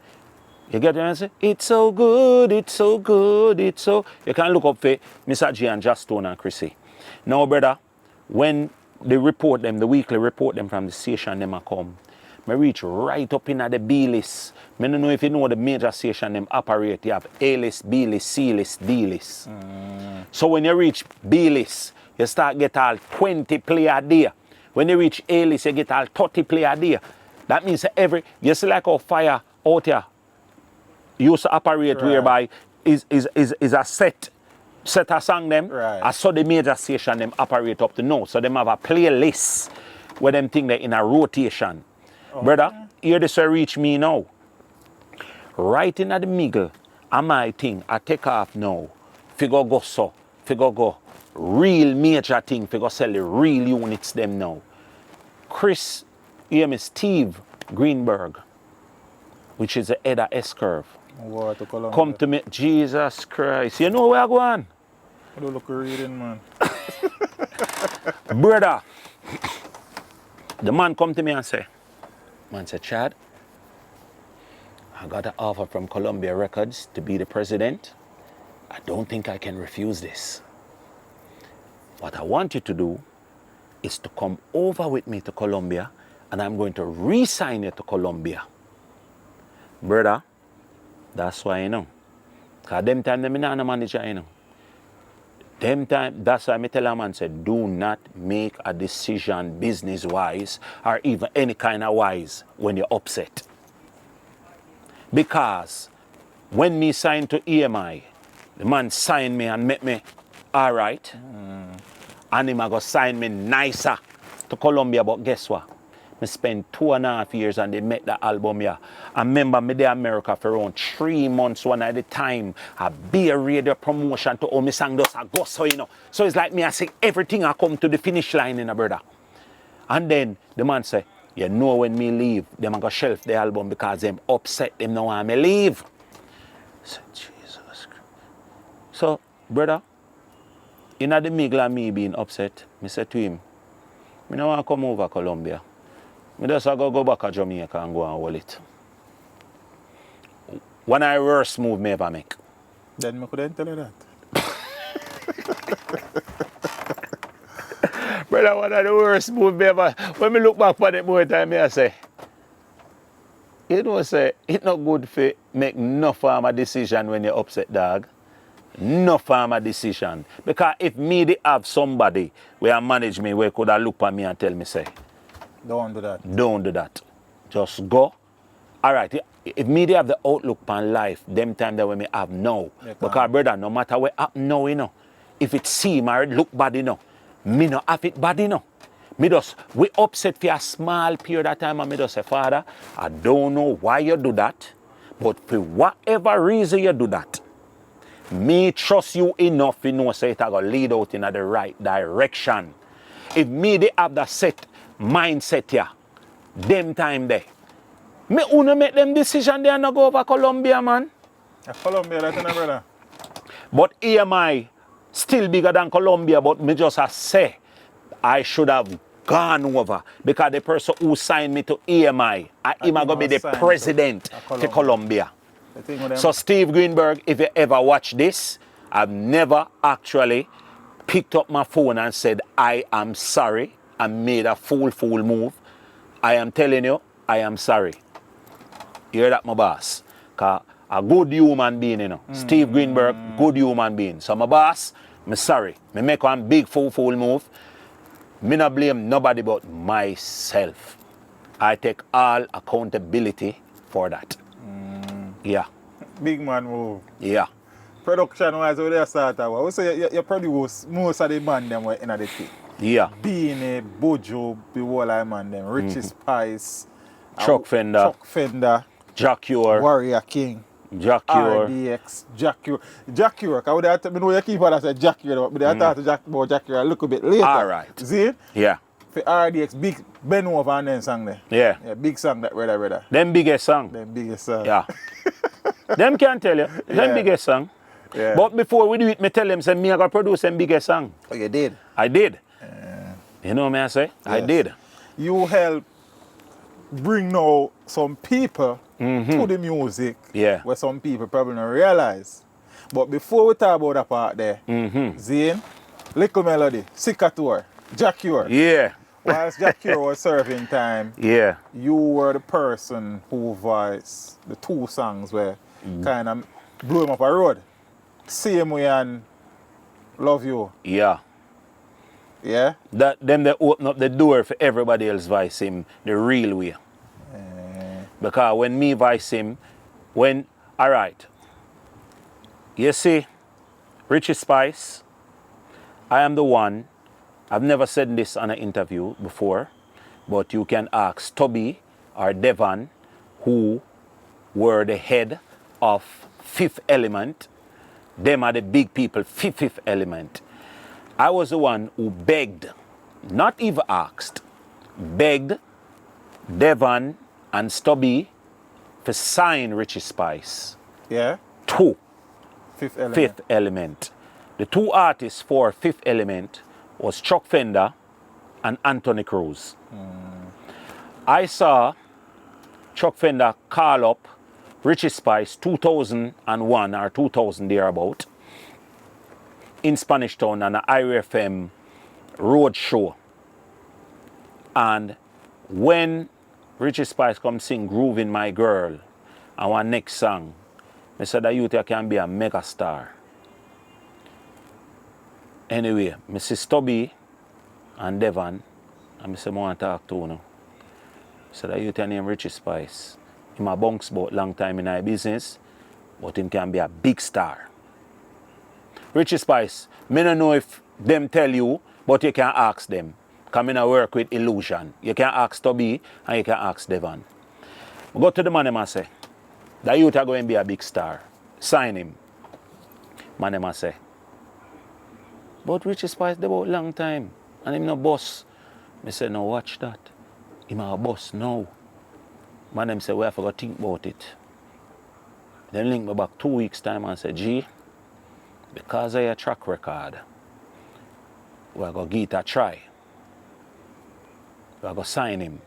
You get what I'm saying? It's so good, it's so good, it's so... You can look up for Mr. G and Just Stone and Chrissy. Now, brother, when they report them, the weekly report them from the station, them a come. I reach right up in the B list. I don't know if you know the major station them operate. You have A list, B list, C list, D list. So when you reach B list, you start get all 20 play a day. When you reach A list, you get all 30 play a day. That means you see like how fire out here used to operate right. Whereby is a set of song them. Right. I saw the major station them operate up to now. So them have a playlist where them think they're in a rotation. Okay. Brother, here this will reach me now. Right in at the middle, and my thing, I take off now. Figure go real major thing, figure sell the real units them now. Chris, Steve Greenberg, which is the head of S-Curve. Come to me, Jesus Christ. You know where I go on? I don't look reading, man. Brother, the man come to me and say, Chad, I got an offer from Columbia Records to be the president. I don't think I can refuse this. What I want you to do is to come over with me to Columbia, and I'm going to re-sign you to Columbia. Brother, that's why, you know. Because them time, them not a manager, you know. Them time, that's why I tell a man, say, do not make a decision business-wise or even any kind of wise when you're upset. Because when me signed to EMI, the man signed me and met me all right. And him go sign me nicer to Columbia, but guess what? I spent 2.5 years and they make the album here. I remember me there in America for around 3 months one at the time. A beer radio promotion to all my song does a go so, you know. So it's like me, I say everything I come to the finish line, you know, brother. And then the man say, you know when me leave, them go shelf the album because them upset them now want me leave. I said, Jesus Christ. So, brother, in the middle of me being upset, I said to him, I don't want to come over Columbia. I just go back to Jamaica and go and hold it. One of the worst move me ever make. Then I couldn't tell you that. Brother, one of the worst move me ever. When me look back on it more time, I say, you know, say, it's not good for make no farmer decision when you're upset, dog. No farmer decision. Because if me they have somebody where manage me, where could have look at me and tell me, say, Don't do that. don't do that. Just go. All right. If me they have the outlook on life, them time that when me have now. Because brother, no matter what happen now, you know, if it seem or it look bad, you know, me no have it bad, you know. Me just, we upset for a small period of time and me just say, Father, I don't know why you do that, but for whatever reason you do that, me trust you enough to know say it going to lead out in the right direction. If me they have that set mindset here, them time there, me wanna make them decision there and not go over Colombia, man. Colombia, that's another brother. But EMI still bigger than Colombia, but me just say I should have gone over because the person who signed me to EMI, I'm going to be the president to Colombia. So Steve Greenberg, if you ever watch this, I've never actually picked up my phone and said, I am sorry. I made a fool move. I am telling you, I am sorry. You hear that, my boss? Because a good human being, you know. Steve Greenberg, good human being. So my boss, I'm sorry. I make one big fool move. Me not blame nobody but myself. I take all accountability for that. Yeah. Big man move. Yeah. Production-wise, how they start out? We say you produce most of the band them in the thing. Yeah. Beanie, Bojo, the whole man them. Richie Spice. Chuck Fender. Jack Ure. Warrior King. Jack Ure. RDX. Jack Ure. Jack Ure. Because I know you keep on saying Jack Ure, but I thought about Jack Ure a little bit later. All right. See? Yeah. For RDX, big Ben over and then song there. Yeah. Yeah, big song that brother. Them biggest song. Them biggest song. Yeah. Them can tell you. Them biggest song. Yeah. But before we do it, me tell them, say, me I got produce them biggest song. Oh, you did? I did. You know what I say? Yes. I did. You help bring now some people to the music where some people probably don't realize. But before we talk about that part there, Zane, Little Melody, Sicator, Jack Ure. Yeah. Whilst Jack Ure was serving time, you were the person who voiced the two songs where kind of blew him up a road. Same Way and Love You. Yeah. Yeah? Them they open up the door for everybody else voice him the real way. Because when me voice him, alright, you see, Richie Spice, I am the one, I've never said this on an interview before, but you can ask Stubby or Devon, who were the head of Fifth Element. Them are the big people, Fifth Element. I was the one who begged, not even asked, begged Devon and Stubby to sign Richie Spice. Yeah? To Fifth Element. The two artists for Fifth Element was Chuck Fender and Anthony Cruz. I saw Chuck Fender call up Richie Spice 2001 or 2000 thereabout in Spanish Town on an IRFM road show. And when Richie Spice come sing Grooving My Girl, our next song, I said that youth can be a mega star. Anyway, Mrs. Stubby and Devon, and I said, I want to talk to you now. I said that youth name Richie Spice. He a bunks about long time in our business, but him can be a big star. Richie Spice, I don't know if them tell you, but you can ask them. Come in and work with Illusion. You can ask Stubby and you can ask Devon. Go to the man and say, that youth are going to be a big star. Sign him. Man and say, but Richie Spice they about long time and him no boss. I say, no, watch that. Him a boss now. Man them say, we have to go think about it. Then link me back 2 weeks time and say, G, because of your track record, we're going to give it a try. We're going to sign him.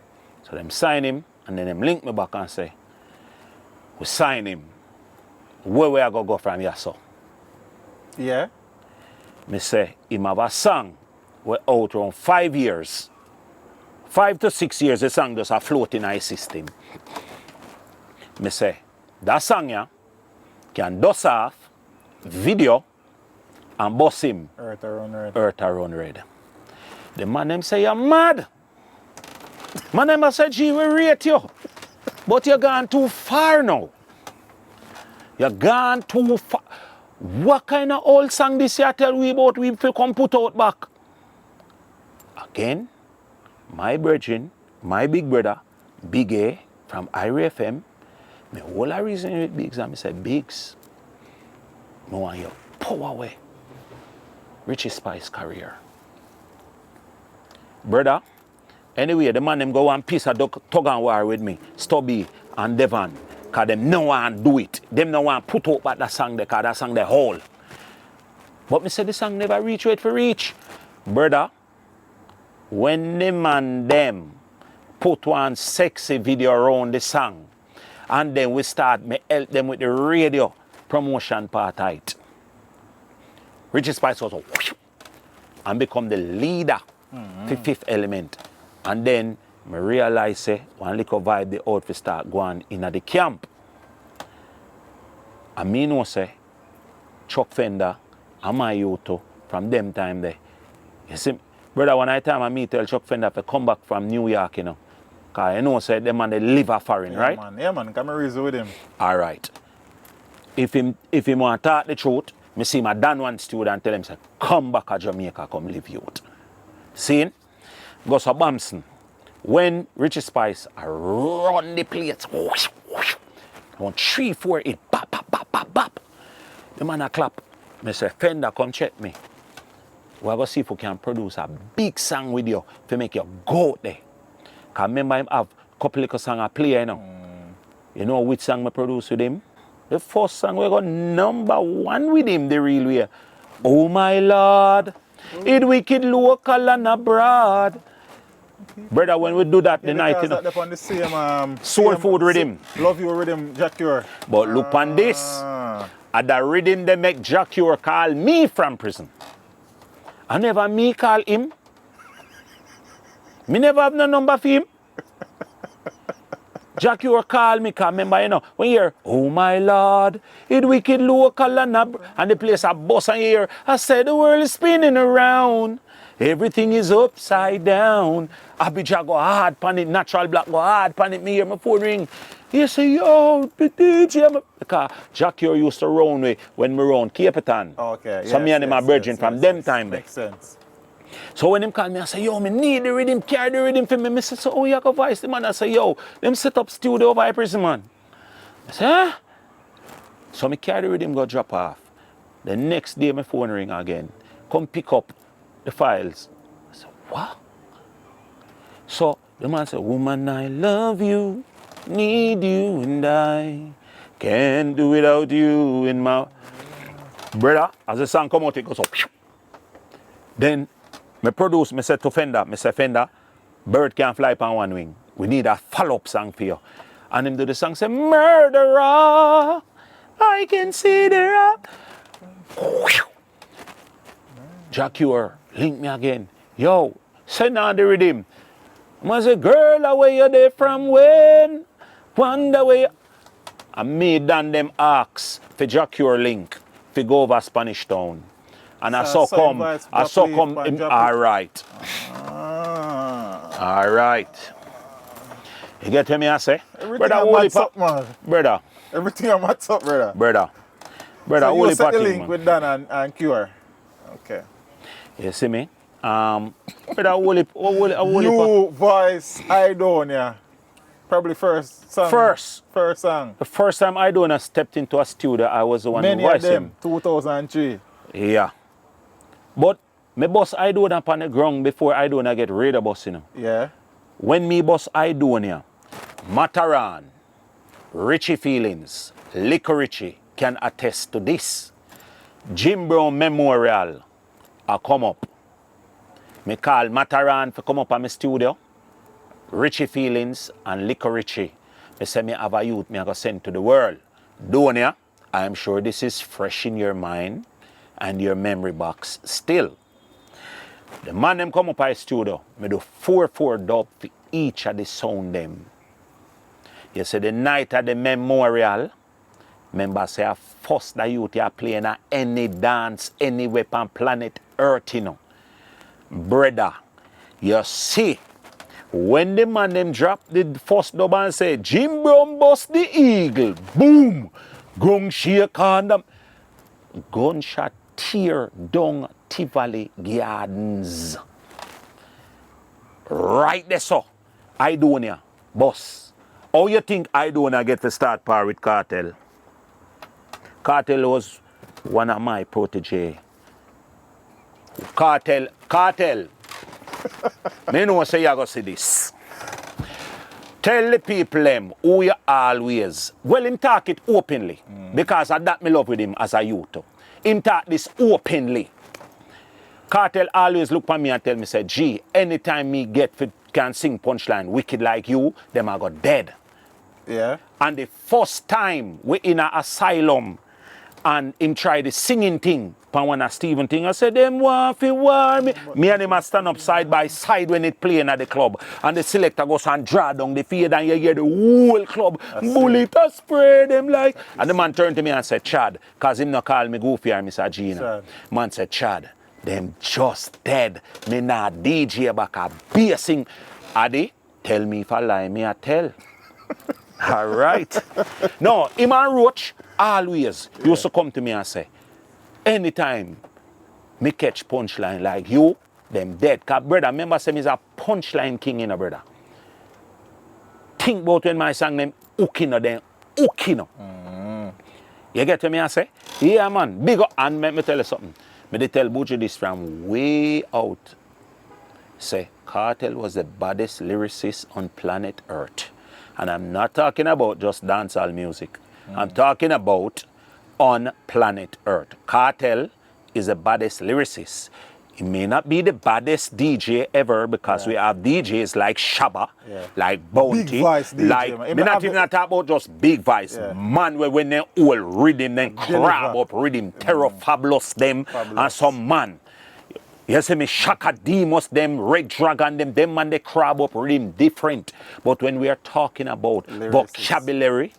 So them sign him and then them link me back and say, we sign him. where we are going to go from here, so? Yeah. Me say, him have a song, we out around 5 years. 5 to 6 years, the song just a float in our system. Me say, that song, yeah, can dust off, video, and bust him. Earth around red. Earth around red. The man them say, you're mad. Man them say, gee, we rate you. But you're gone too far now. You're gone too far. What kind of old song this year tell we about we feel come put out back? Again, my virgin, my big brother, Big A from Irie FM, me whole a reason with Biggs and me say, Biggs, I want you power away. Richie Spice career. Brother, anyway, the man them go one piece of tug and war with me, Stubby and Devon, because them no want do it. Them no want put out back that song there, because that song they whole. But me say the song never reach where it for reach. Brother, when the man them put one sexy video around the song, and then we start me help them with the radio promotion part of it. Richie Spice was and become the leader for Fifth Element. And then I realize say one little vibe the outfit start going in at the camp. And me know say Chuck Fender and my youth too, from them time there. You see, brother, when I tell Chuck Fender to come back from New York, you know. Because I know say them man they live a foreign, Yeah, right? Man. Yeah, man. Come and reason with him. All right. If him want to talk the truth, me see my Dan one student tell him say, come back to Jamaica, come live youth. See? Go so Bamson. When Richie Spice run the plates, whoosh, whoosh, 1, 3, 4, 8, bap, bap, bap, bap, bap. The man a clap. Me say, Fender, come check me. We're going to see if we can produce a big song with you to make you go out there. Because remember him have a couple of songs I play, you know. You know which song I produce with him? The first song we got #1 with him, the real way. Oh my Lord, it wicked local and abroad. Brother, when we do that the night, you know. They're on the same, soul same, food rhythm. Love you rhythm, Jack Cure. But look on this. At the rhythm they make Jack Cure call me from prison. I never me call him. Me never have no number for him. Jack, you call me, because remember, you know, when you hear, oh my Lord, it wicked local and the place a bus and you hear, I said the world is spinning around, everything is upside down. Abijah go hard pan it, natural black go hard pan it, me hear my phone ring. You say, yo, the DJ, because Jack, you used to round me when we round Cape Town. Okay, so me and him are virgin from them time there. Makes sense. So when him call me, I say, yo, me need the rhythm, carry the rhythm for me. I say, so oh, you got voice the man. I say, yo, them set up studio over here, prison, man. I say, huh? So me carry the rhythm, go drop off. The next day, my phone ring again. Come pick up the files. I say, what? So the man said, woman, I love you, need you, and I can't do without you in my... Brother, as the song come out, it goes up. Then, me produce, me say to Fender, me say, Fender, bird can't fly upon one wing. We need a follow-up song for you. And him do the song, say, murderer, I can see the rock. Jack Cure, link me again. Yo, send on the rhythm. I say, girl, away you there from when? Wonder where you... And me done them ask for Jack Cure link, for go over Spanish Town. And I saw come, all right. All right. You get what me I say? Everything I'm match up, man. Brother. Everything I'm match up, brother. Brother, so you set the thing, link man. with Dan and Cure. Okay. You see me? Brother, holy New voice, I don't, yeah. Probably first song. First song. The first time I don't stepped into a studio, I was the one who voiced him. 2003. Yeah. But me boss I do upon the ground before I don't get rid of boss, you know. Yeah. When me boss I do here, Mataran, Richie Feelings, Lico Richie can attest to this. Jim Brown Memorial I come up. Me call Mataran for come up at my studio. Richie Feelings and Lico Richie. Me say me have a youth me I go send to the world. Donia I'm sure this is fresh in your mind and your memory box still. The man them come up at the studio, me do 4/4 dub for each of the sound them. You see the night of the memorial, remember say I first the youth are playing at any dance, anywhere on planet Earth, you know. Brother, you see, when the man them drop the first dub and say, Jim Brown bust the eagle, boom, gung shake on them. Gunshot tear down Tivoli Gardens. Right there, so. Idonia, boss. How you think Idonia get to start par with Cartel? Cartel was one of my protege. Cartel. Me know say you go see this. Tell the people them who you always. Well, him talk it openly. Because of that me love with him as a youth. Him talk this openly. Cartel always look for me and tell me, say, G, anytime me can sing punchline wicked like you, them I got dead. Yeah. And the first time we in a asylum and him try the singing thing, pan one a Stephen thing, I said, them want to war me. Me and him a stand up side by side when it playing at the club. And the selector goes and draw down the fade and you hear the whole club bullet a spray them like. And the man turned to me and said, Chad, cause him not call me goofy or Mr. Gina. Chad. Man said, Chad, them just dead. Me not DJ back a basing. Adi, tell me if I lie, me I tell. All right. No, him and Roach always used to come to me and say, anytime me catch punchline like you, them dead. Cause brother, remember say me's a punchline king, you know, brother. Think about when my song them hookino them hookino. You get to me I say? Yeah man, big up and me tell you something. Me they tell Buju this from way out. Say, Cartel was the baddest lyricist on planet Earth. And I'm not talking about just dancehall music. I'm talking about on planet Earth. Cartel is the baddest lyricist. He may not be the baddest DJ ever because we have DJs like Shabba, like Bounty, big voice DJ, like man. Me not even talk about just big voice. Man, when they all rhythm, then crab up rhythm, Terror Fabulous them, and some man. You see me, Shaka Demos, them, Red Dragon, them man, they crab up rhythm different. But when we are talking about vocabulary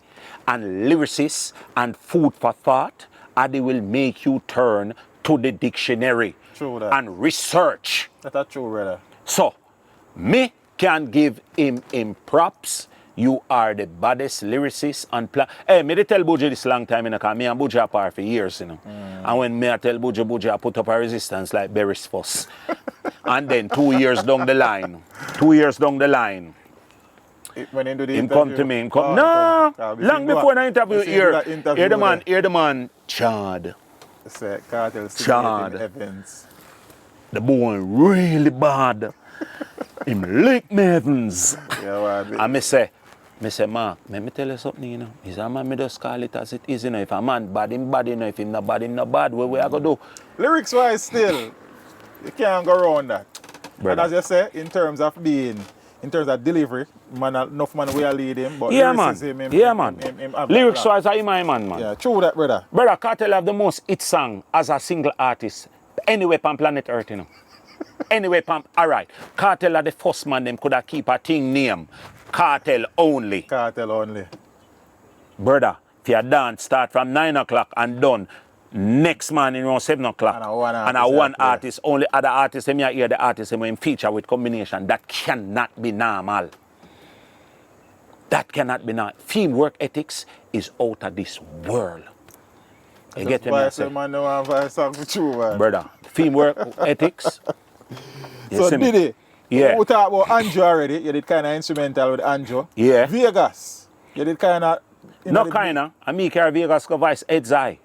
and lyricists and food for thought, they will make you turn to the dictionary and research. That's true, brother. So, me can give him props. You are the baddest lyricist on planet. Hey, me they tell Buju this long time, you know, because me and Buju apart for years, you know. And when me I tell Buju, I put up a resistance like Berry's Fuss. And then 2 years down the line, when he do the him interview, come to me, long before the interview, hear the man, Chad. Say, Cartel Chad. Evans. The boy really bad. Him lick me Evans. And me say, Mark, let me tell you something, you know. Is a man, me just call it as it is, you know. If a man bad, him bad, you know. If him not bad, him not bad. What we are going to do? Lyrics-wise still, you can't go around that. Brother. And as you say, in terms of delivery, enough man will lead him, but lyrics-wise, I'm my man. Yeah, true that, brother. Brother, Cartel have the most hit song as a single artist anywhere on planet Earth, you know. Anyway, alright. Cartel are the first man them could have keep a thing name. Cartel only. Cartel only. Brother, if you dance start from 9 o'clock and done next morning around 7 o'clock. And a one artist, only other artists, them you hear the artists them feature with combination. That cannot be normal. That cannot be normal. Theme work ethics is out of this world. You get me? Brother, theme work ethics. So Diddy, yeah. we talked about Anjo already. You did kind of instrumental with Anjo. Yeah. Vegas, you did kind of. No kind of. I make her Vegas go voice Ed's eye.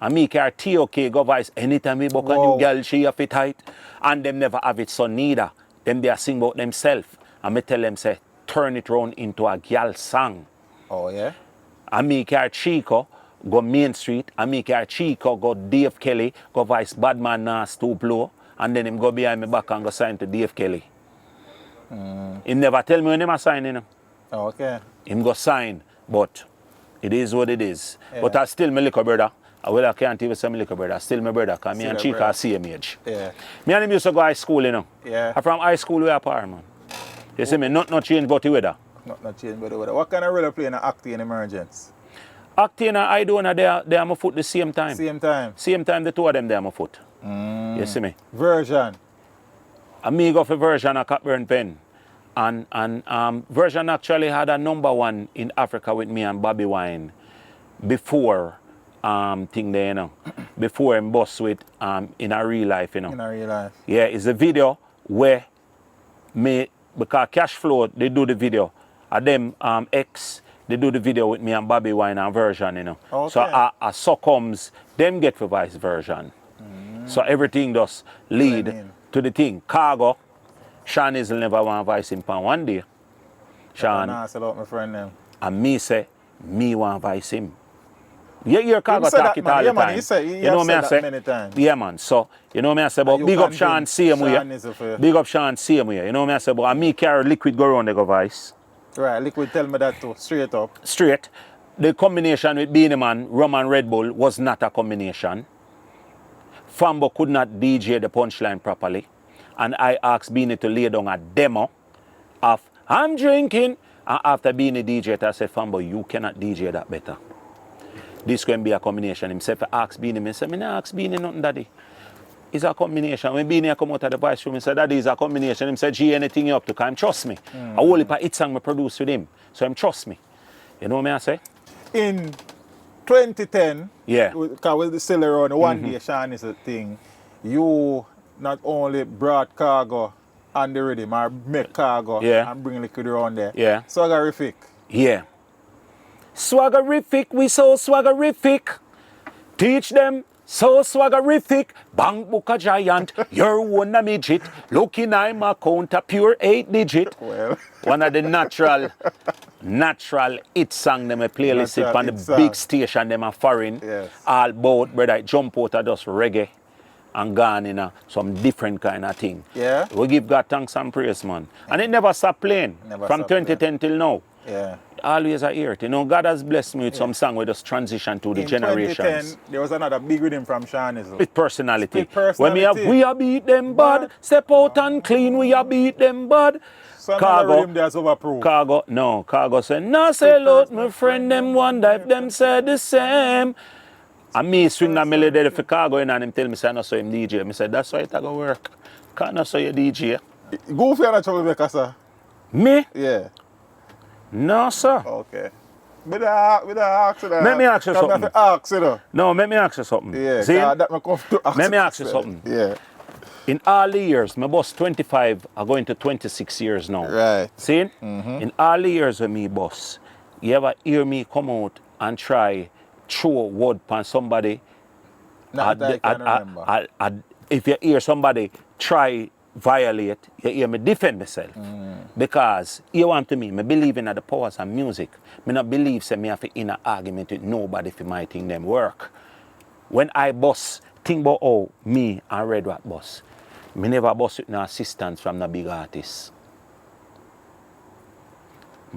I make her TOK go voice anytime we book a new girl, she have it tight. And them never have it so neither. Them they sing about themselves. And me tell them say, turn it round into a girl song. Oh yeah. I make her Chico go Main Street. I make her Chico go Dave Kelly, go voice Badman Nas 2 Blow. And then him go behind me back and go sign to Dave Kelly. He never tell me when him a sign, you know. Oh, okay. Him go sign, but It is what it is. Yeah. But I still my little brother. I can't even say my little brother. Still my brother, because me and Chica are same age. Yeah. Me and him used to go high school, you know. Yeah. And from high school we are apart, man. You see me, not change but the weather. Not change but the weather. What kind of role you play in acting in emergence? Acting and I do, and they are my foot the same time. Same time? Same time, the two of them, they are my foot. You see me? Version? And me go for Version at Cockburn Pen. And Version actually had a #1 in Africa with me and Bobby Wine before thing there, you know. Before him boss with in a real life, you know. In a real life? Yeah, it's a video where me, because Cash Flow, they do the video. And them X, they do the video with me and Bobby Wine and Version, you know. Okay. So so comes them get for vice Version. So everything does lead to the thing. Cargo, Sean Isle never want vice him for one day. Sean. About my friend them. And me say, me want vice him. You hear Cargo talk it all the time. You know me I say many times. Yeah, man. So, you know me I say, but big up Sean same way. Big up Sean same way. You know me I say, but and me carry liquid go around the go vice. Right, liquid tell me that too. Straight up. Straight. The combination with Beanie Man, rum and Red Bull was not a combination. Fambo could not DJ the punchline properly. And I asked Beanie to lay down a demo of I'm drinking. And after Beanie DJ, I said, Fambo, you cannot DJ that better. This can be a combination. Himself asked Beanie, I said, I ask Beanie nothing, Daddy. It's a combination. When Beanie come out of the voice room, he said, Daddy, it's a combination. He said, G, anything you up to, because him trust me. A whole heap of hit song I produce with him. So him trust me. You know what I say? In 2010, yeah, because we're still around one day, Sean is a thing. You not only brought Cargo on the rhythm, or make Cargo and bring liquid around there. Yeah. Swaggerific. Yeah. Swaggerific, we so swaggerific. Teach them so swaggerific. Bank book a giant, you're one a midget. Looking I'm a count a pure 8-digit. Well. One of the natural hit song them a playlist on the big station them a foreign. Yes. All boat, brother, jump out of just reggae and gone in some different kind of thing. Yeah. We give God thanks and praise, man. And it never stopped playing. From 2010 till now. Yeah. Always I hear it. You know, God has blessed me with some song where just transition to the generations. In 2010, there was another big rhythm from Sean Isle. With personality. When we a beat them bad, step out and clean, we a beat them bad. Cargo said, no sell out, my friend, them wonder if them said the same. And me swing that melody for Cargo in and him tell me, say, I know so him DJ. I said, that's why it go work. Can't know so you DJ. Goofy and a troublemaker, sir. Me? Yeah. No, sir. Okay. Let me ask you something. No, let me ask you something. Yeah, see? Let me ask you something. Yeah. In all the years, my boss 25 are going to 26 years now. Right. See? In all the years with me, boss, you ever hear me come out and try throw a word on somebody? Not that I can remember. If you hear somebody try violate, you hear me defend myself. Because you want to me believe in the powers of music. Me not believe say me have to in an argument with nobody for my thing them work. When I boss, think about how me and Red Rat boss. Me never boss with no assistance from the big artists.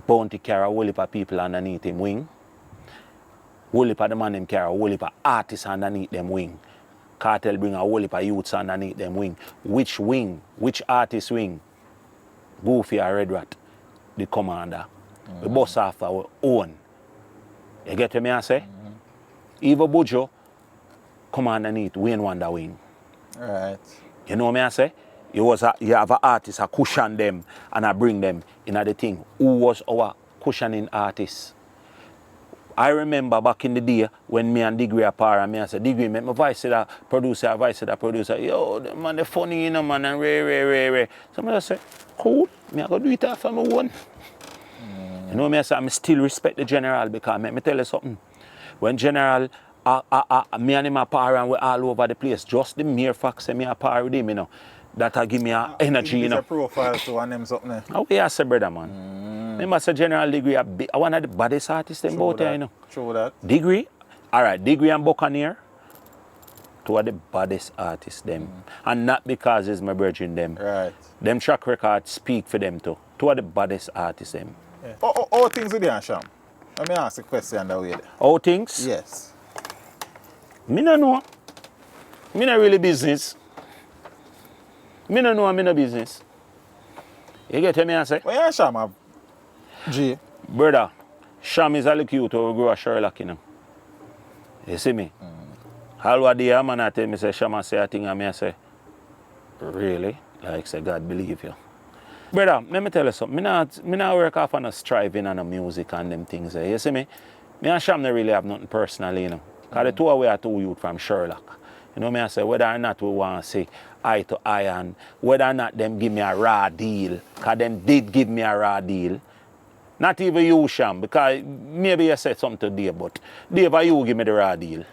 Bounty carry a whole heap of people underneath him wing. Whole heap of the man them carry a whole heap of artists underneath them wing. Cartel bring a whole heap of youths underneath them wing. Which wing? Which artist wing? Goofy or Red Rat, the commander. We boss off our own. You get what me I say? Eva Bujo come underneath Wayne Wonder wing. Right. You know what me I say? You have an artist, I cushion them and I bring them in the thing. Who was our cushioning artist? I remember back in the day when me and Degree apart and me I said, Degree, make my voice to that producer. Yo, the man, they funny, you know, man, and ray. Somebody say, cool, me I go do it after my one. You know what I say? I still respect the general because let me tell you something. When general, me and him apart and we all over the place, just the mere fact say me apart with him, you know, that'll give me a energy, you know. A profile to one them something. Oh, yeah, I say, brother, man. Remember, say General Degree, one of the baddest artists in both here, you know. True that. Degree, all right, Degree and Buccaneer, two of the baddest artists, them. And not because it's my virgin, them. Right. Them track records speak for them, too. Two of the baddest artists, them. Yeah. All things with you, Sham. Let me ask a question that way. How things? Yes. Me no know. Me not really business. Me no know, me no business. You get what I say? Well, yeah, Sham, G. Brother, Sham is a little cute to grow a Sherlock, you know. You see me? All what the man I tell me say Sham say a thing and me I say, really? Like say God believe you. Brother, let me tell you something. Me not work off on a striving and a music and them things there. You see me? Me and Sham don't really have nothing personally, you know. Because the two of we are two youth from Sherlock. You know me I say, whether or not we want to say eye to eye and whether or not them give me a raw deal, because them did give me a raw deal. Not even you, Sham, because maybe you said something to Dave, but Dave, you give me the raw deal.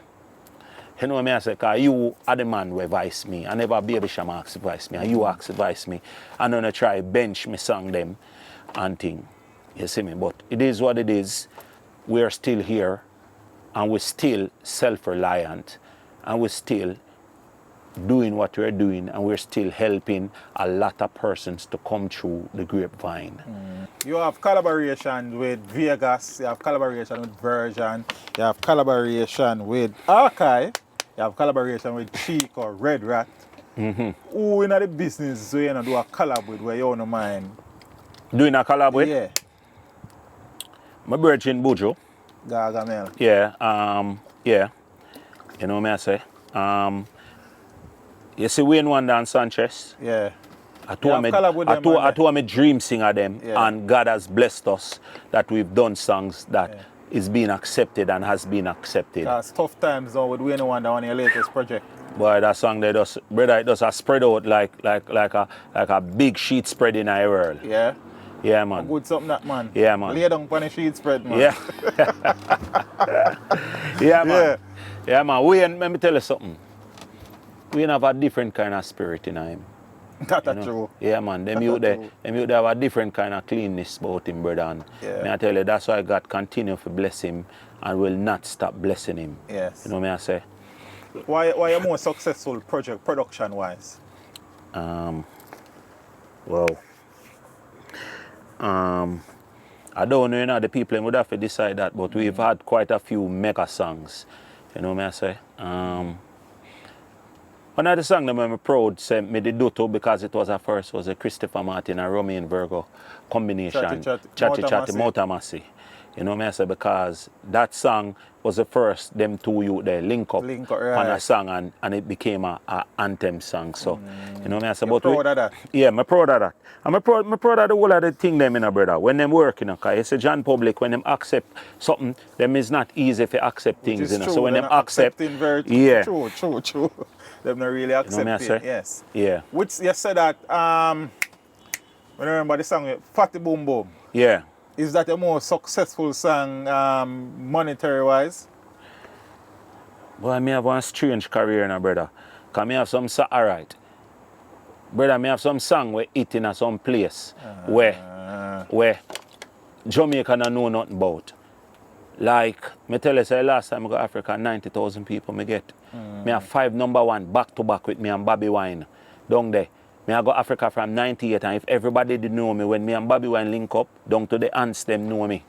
You know me I say, because you are the man who advise me. I never baby Sham ask advice me, and you ask advice me. And then I try bench me song them and thing. You see me? But it is what it is. We're still here, and we're still self-reliant. And we're still doing what we're doing, and we're still helping a lot of persons to come through the grapevine. You have collaboration with Vegas, you have collaboration with Virgin, you have collaboration with Archive, you have collaboration with Cheek or Red Rat. Who in the business so you know, do a collab with where you don't mind? Doing a collab with? Yeah. My virgin Bujo. Gargamel. Yeah, yeah. You know what I say? You see Wayne Wonder and Sanchez? Yeah. I told me dream singer them, yeah. And God has blessed us that we've done songs that is being accepted and has been accepted. That's tough times now with Wayne Wonder on your latest project. Boy, that song they just, brother, it does a spread out like a big sheet spread in our world. Yeah. Yeah, man. Good something that, man. Yeah, man. Lay down on the sheet spread, man. Yeah. Yeah, man. Yeah. Yeah, man. Wayne, let me tell you something. We have a different kind of spirit in him. That's true. Yeah, man. Them youth have a different kind of cleanness about him, brother. And I tell you, that's why God continue to bless him and will not stop blessing him. Yes. You know what I say? Why are you more successful project production-wise? Well, I don't know, you know, the people would have to decide that, but we've had quite a few mega songs. You know what I say? One of the songs that I'm proud sent me the Dotto because it was a Christopher Martin and Romain Virgo combination. Chatty Motamasi. You know what I say? Because that song was the first them two youth there link up on a song and it became a anthem song. So you know what I say? You're proud of that? Yeah, I'm proud of that. I'm proud of the whole of the thing them in a brother. When them work, you know, because it's a John public, when them accept something, them is not easy to accept things, you know. So when them accept True. Them not really accepting. You know yes. Yeah. Which you said that when I remember the song Fatty Boom Boom. Yeah. Is that a more successful song monetary wise? Boy, I have one strange career now, brother. Because I have some song, alright. Brother, I have some song where it in some place where Jamaica don't know nothing about. Like, me tell you, say last time I go to Africa, 90,000 people me get. Me have 5 number 1 back to back with me and Bobby Wine down there. Me I go Africa from 98, and if everybody did know me, when me and Bobby Wine link up, down to the ants them know me.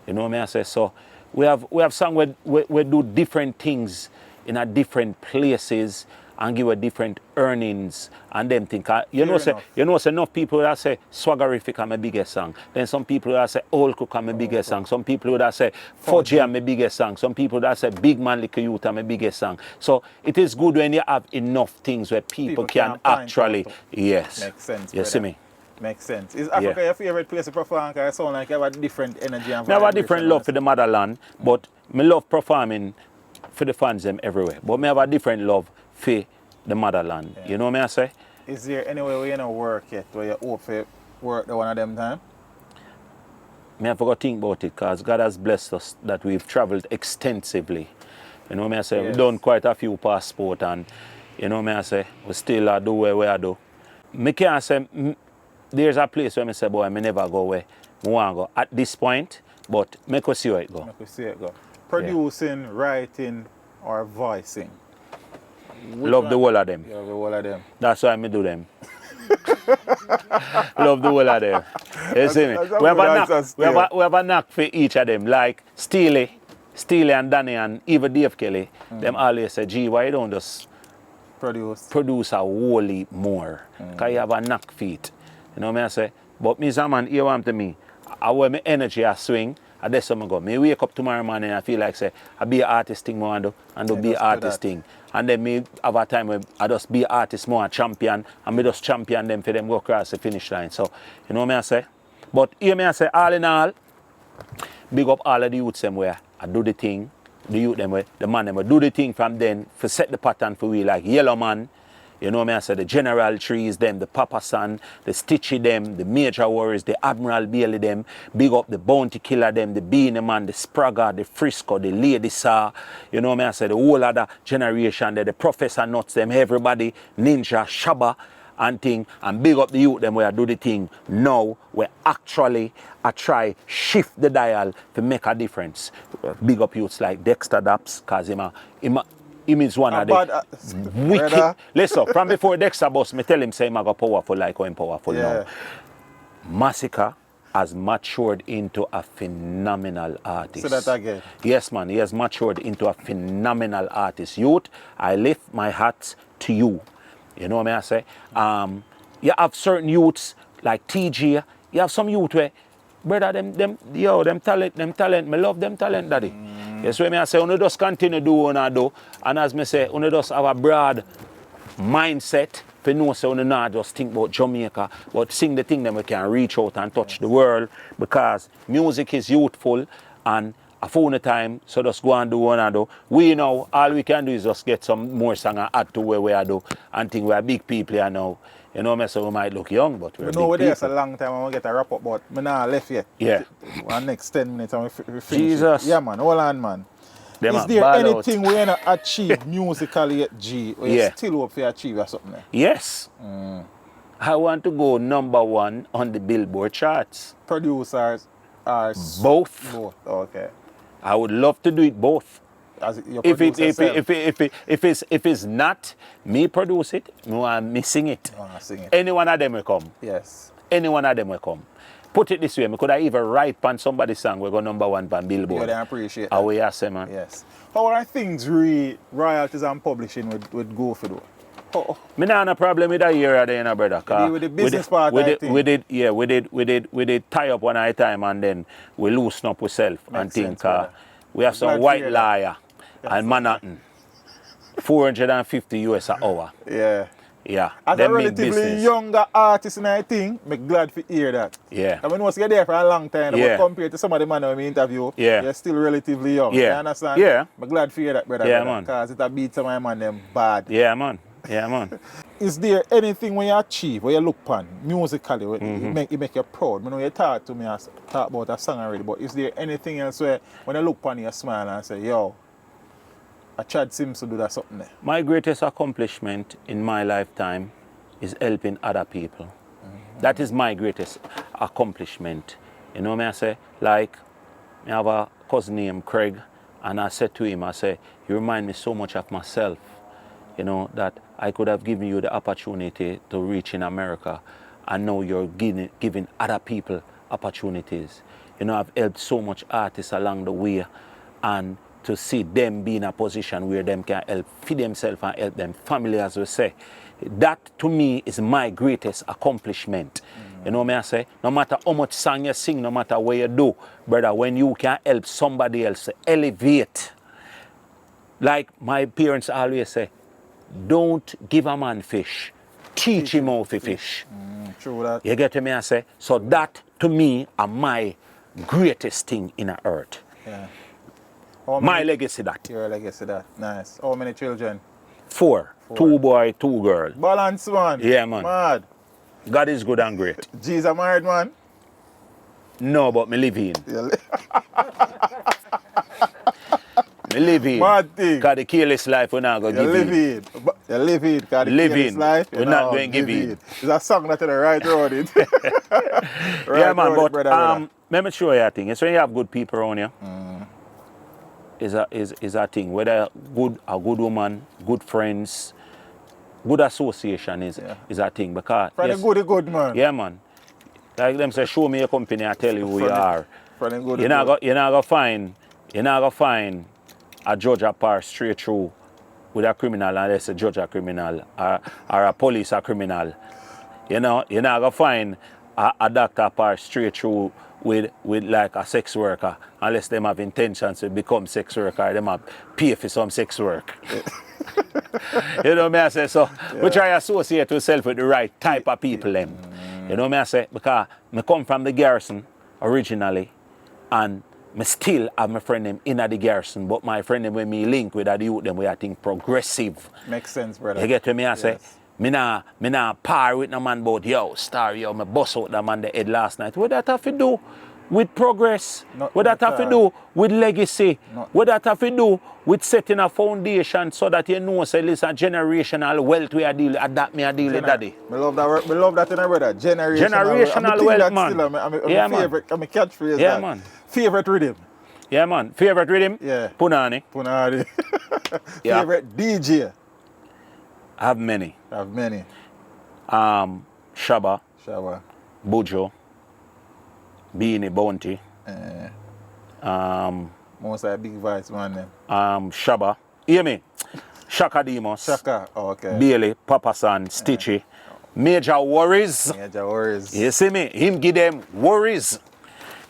You know what I say? So we have song where we do different things in a different places and give a different earnings and them think. You know, enough people that say Swaggerific are my biggest song. Then some people that say Old Cook are my biggest song. Some people that say Fudgy are my biggest song. Some people that say Big Man Little Youth are my biggest song. So it is good when you have enough things where people can actually, yes. Makes sense. You see me? Makes sense. Is Africa your favorite place to perform? Because I sound like you have a different energy and I have a different love for the motherland, but I love performing for the fans them everywhere. But I have a different love for the motherland. You know what I say? Is there any way where you don't work yet, where you hope to work the one of them time? I have to think about it because God has blessed us that we've traveled extensively. You know what I say? Yes. We've done quite a few passports and you know what I say? We still do where I do. I can't say there's a place where I say, boy, I never go where I want to go at this point, but I can see where it go. Producing, writing, or voicing? Love the whole of them. You love the whole of them. That's why I do them. Love the whole of them. You see me? We have a knack for each of them. Like Steely and Danny and even Dave Kelly, them always say, gee, why you don't just produce a whole heap more? Because you have a knack for it. You know what I say? But me, man, you want to me, I wear my energy I swing, and that's how I go. Me wake up tomorrow morning and I feel like say, I be an artist thing more and do be an artist thing. And then me have a time where I just be an artist more, a champion, and me just champion them for them go across the finish line. So, you know what I say? But here me I say, all in all, big up all of the youths them where I do the thing, the youth them where, the man them where do the thing from then, for set the pattern for we like Yellow Man, you know what I say, the General Trees them, the Papa San, the Stitchy them, the Major Warriors, the Admiral Bailey them, big up the Bounty Killer them, the Beanie Man, the Spragger, the Frisco, the Lady Saw, you know what I say, the whole other generation there, the Professor Nuts them, everybody, Ninja, Shabba, and thing, and big up the youth them where I do the thing now where actually I try shift the dial to make a difference. Big up youths like Dexter Daps, because he is one of the wicked. Listen, from before Dexter boss, me tell him say him I go powerful like how him powerful now. Massacre has matured into a phenomenal artist. Say that again. Yes, man, he has matured into a phenomenal artist. Youth, I lift my hat to you. You know what I say? You have certain youths like TG. You have some youth where, brother, them talent. Me love them talent, daddy. Yes, what I say, you just continue do what you do. And as me say, you just have a broad mindset. For no say, you not just think about Jamaica, but sing the thing that we can reach out and touch the world. Because music is youthful and a phone time, so just go and do what you do. We know all we can do is just get some more song and add to where we are do and think we are big people here now. You know, so we might look young, but we're big people. There's a long time I'm going to get a wrap up, but I'm not left yet. Yeah. And next 10 minutes and we finish. Jesus. Yeah, man. Hold on, man. Is there anything we ain't achieved musically yet, G? Or you still hope to achieve or something? Yes. I want to go #1 on the Billboard charts. Producers are both. Okay. I would love to do it both. If it's not me produce it, no, I'm missing it. Any one of them will come. Yes. Any one of them will come. Put it this way, I could have even write on somebody's song, we go #1 on Billboard. Yeah, I appreciate that. Away, say, man. Yes. How are things royalties and publishing would go for though? Me not have a problem with that area there, brother. With the business part, we did tie up one at a time and then we loosen up ourselves and think we have some white liar and Manhattan. 450 US an hour. Yeah. Yeah. As a relatively younger artist and I think, I'm glad to hear that. Yeah. I mean, once you're there for a long time, but compared to some of the man we interview, you're still relatively young. Yeah. You understand? Yeah. I'm glad to hear that, brother. Yeah, man. Because it beat some of my man them bad. Yeah, man. Yeah, man. Is there anything when you achieve, when you look upon musically, it make you proud? I know you talk to me, talk about a song already, but is there anything else where when you look upon you smile and say, yo, I Chad Sims to do that something there? My greatest accomplishment in my lifetime is helping other people. That is my greatest accomplishment. You know what I say? Like, I have a cousin named Craig, and I said to him, I say, you remind me so much of myself, you know, that I could have given you the opportunity to reach in America, and now you're giving other people opportunities. You know, I've helped so much artists along the way, and to see them be in a position where them can help feed themselves and help them family, as we say. That, to me, is my greatest accomplishment. You know what I say? No matter how much song you sing, no matter what you do, brother, when you can help somebody else elevate. Like my parents always say, don't give a man fish, teach him how to fish. True that. You get me, I say? So that, to me, are my greatest thing in the earth. Yeah. My legacy that. Your legacy that. Nice. How many children? 4. 2 boys, 2 girls. Balance, man. Yeah, man. Mad. God is good and great. G's a married man? No, but me live in. Me live in. Mad thing. Because the careless life we're not going to give in. You live in. Because the careless life we're not going to give in. There's a song that to the right road it. Right, yeah, man, but let me show you a thing. It's when you have good people around you. Is a thing. Whether a good woman, good friends, good association is a thing because For the good man. Yeah, man. Like them say, show me your company, I tell you who you are. For the good. You're not gonna find a judge a pass straight through with a criminal unless a judge a criminal or a police a criminal. You know, you're not gonna find a doctor pass straight through with like a sex worker unless them have intentions to become sex worker or them have pay for some sex work. You know what I say? So we try to associate ourselves with the right type of people them. You know what I say? Because I come from the garrison originally and I still have my friend them in the garrison, but my friend them when me link with the youth them we I think progressive. Makes sense, brother. You get what I say? Me nah par with no man about yo, star yo, me bust out that man the head last night. What that have to do with progress? What that have to do with legacy? What that have to do with setting a foundation so that you know say it's a generational wealth we are dealing with daddy. Me love that in a brother. Generational wealth, man. I'm my favorite. I'm a catchphrase. Yeah, man. Favorite rhythm. Yeah, man. Favorite rhythm? Yeah. Punani. Yeah. Favorite DJ. I have many. Shaba. Bujo. Beanie Bounty. Most like big voice man then. Shaba. Hear me? Shaka Demos. Shaka. Oh, okay. Bailey, Papa San, Stitchy. Major Worries. You see me? Him give them worries.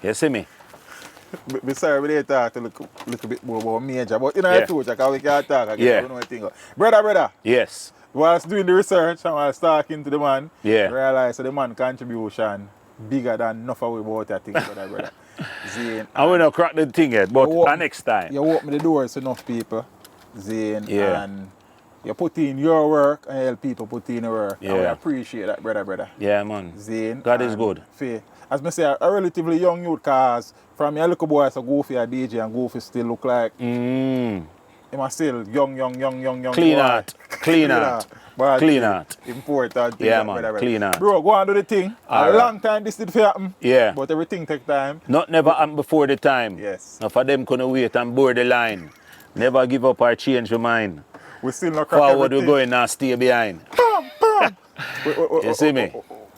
You see me? Be sorry, we didn't talk a little bit more about Major, but in our future, because we can't talk again. Brother. Yes. Whilst doing the research and whilst talking to the man, Yeah. realize that the man contribution bigger than enough of about that thing, brother. Zane. I will not crack the thing yet, but next time. You open the doors to enough people, Zane, Yeah. and you put in your work and help people put in their work. Yeah. And we appreciate that, brother. Yeah, man. Zane. God is good. As I say, a relatively young youth, cause from your little boy, so Goofy a DJ and Goofy still look like him still young Clean boy. out. Clean out. Important thing. Yeah, man. Brother. Clean out. Bro, go on do the thing. All a right. long time this did happen. Yeah. But everything take time. Not never happen before the time. Yes. Now for them couldn't wait and board the line. Never give up or change your mind. We still not crack Forward everything. we going now, stay behind. You see me?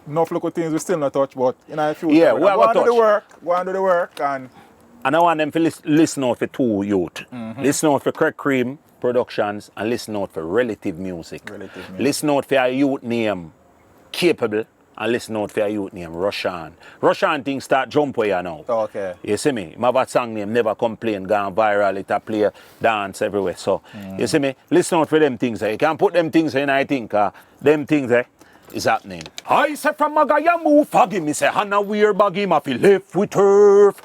Enough little things we still not touch, but in our future. Yeah, we have a touch. Go on do the work and I want them to listen out for two youth. Listen out for Craig Cream Productions and listen out for Relative Music. Listen out for a youth name Capable and listen out for a youth name Roshan. Roshan things start jump here now. okay. You see me? I have a song name Never Complain, gone viral, it a play, dance everywhere. So, you see me? Listen out for them things. You can put them things in, I think, them things is happening. I say from Magaya move, forgive me, say Hannah wear baggy, ma feel left with turf.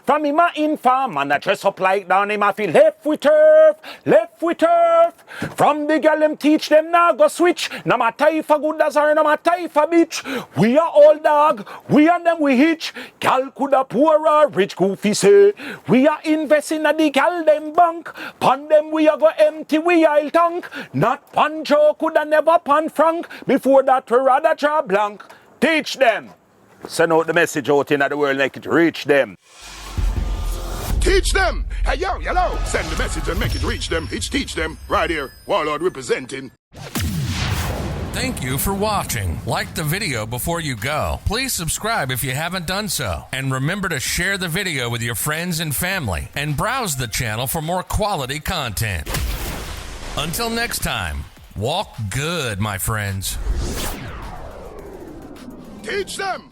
From him a inform, and I dress up like down, him a feel left with turf. From the girl them teach them now go switch. No matter for good as or no matter for bitch. We are all dog, we and them we hitch. Gal coulda poor or rich Goofy say. We are investing at the gal them bank. Pan them we are go empty we I'll tank. Not pan Joe coulda never pan Frank. Before that we rather draw blank. Teach them. Send out the message out in the world, make it reach them. Teach them. Hey, yo, hello. Send the message and make it reach them. It's teach them. Right here. Warlord representing. Thank you for watching. Like the video before you go. Please subscribe if you haven't done so. And remember to share the video with your friends and family. And browse the channel for more quality content. Until next time, walk good, my friends. Teach them.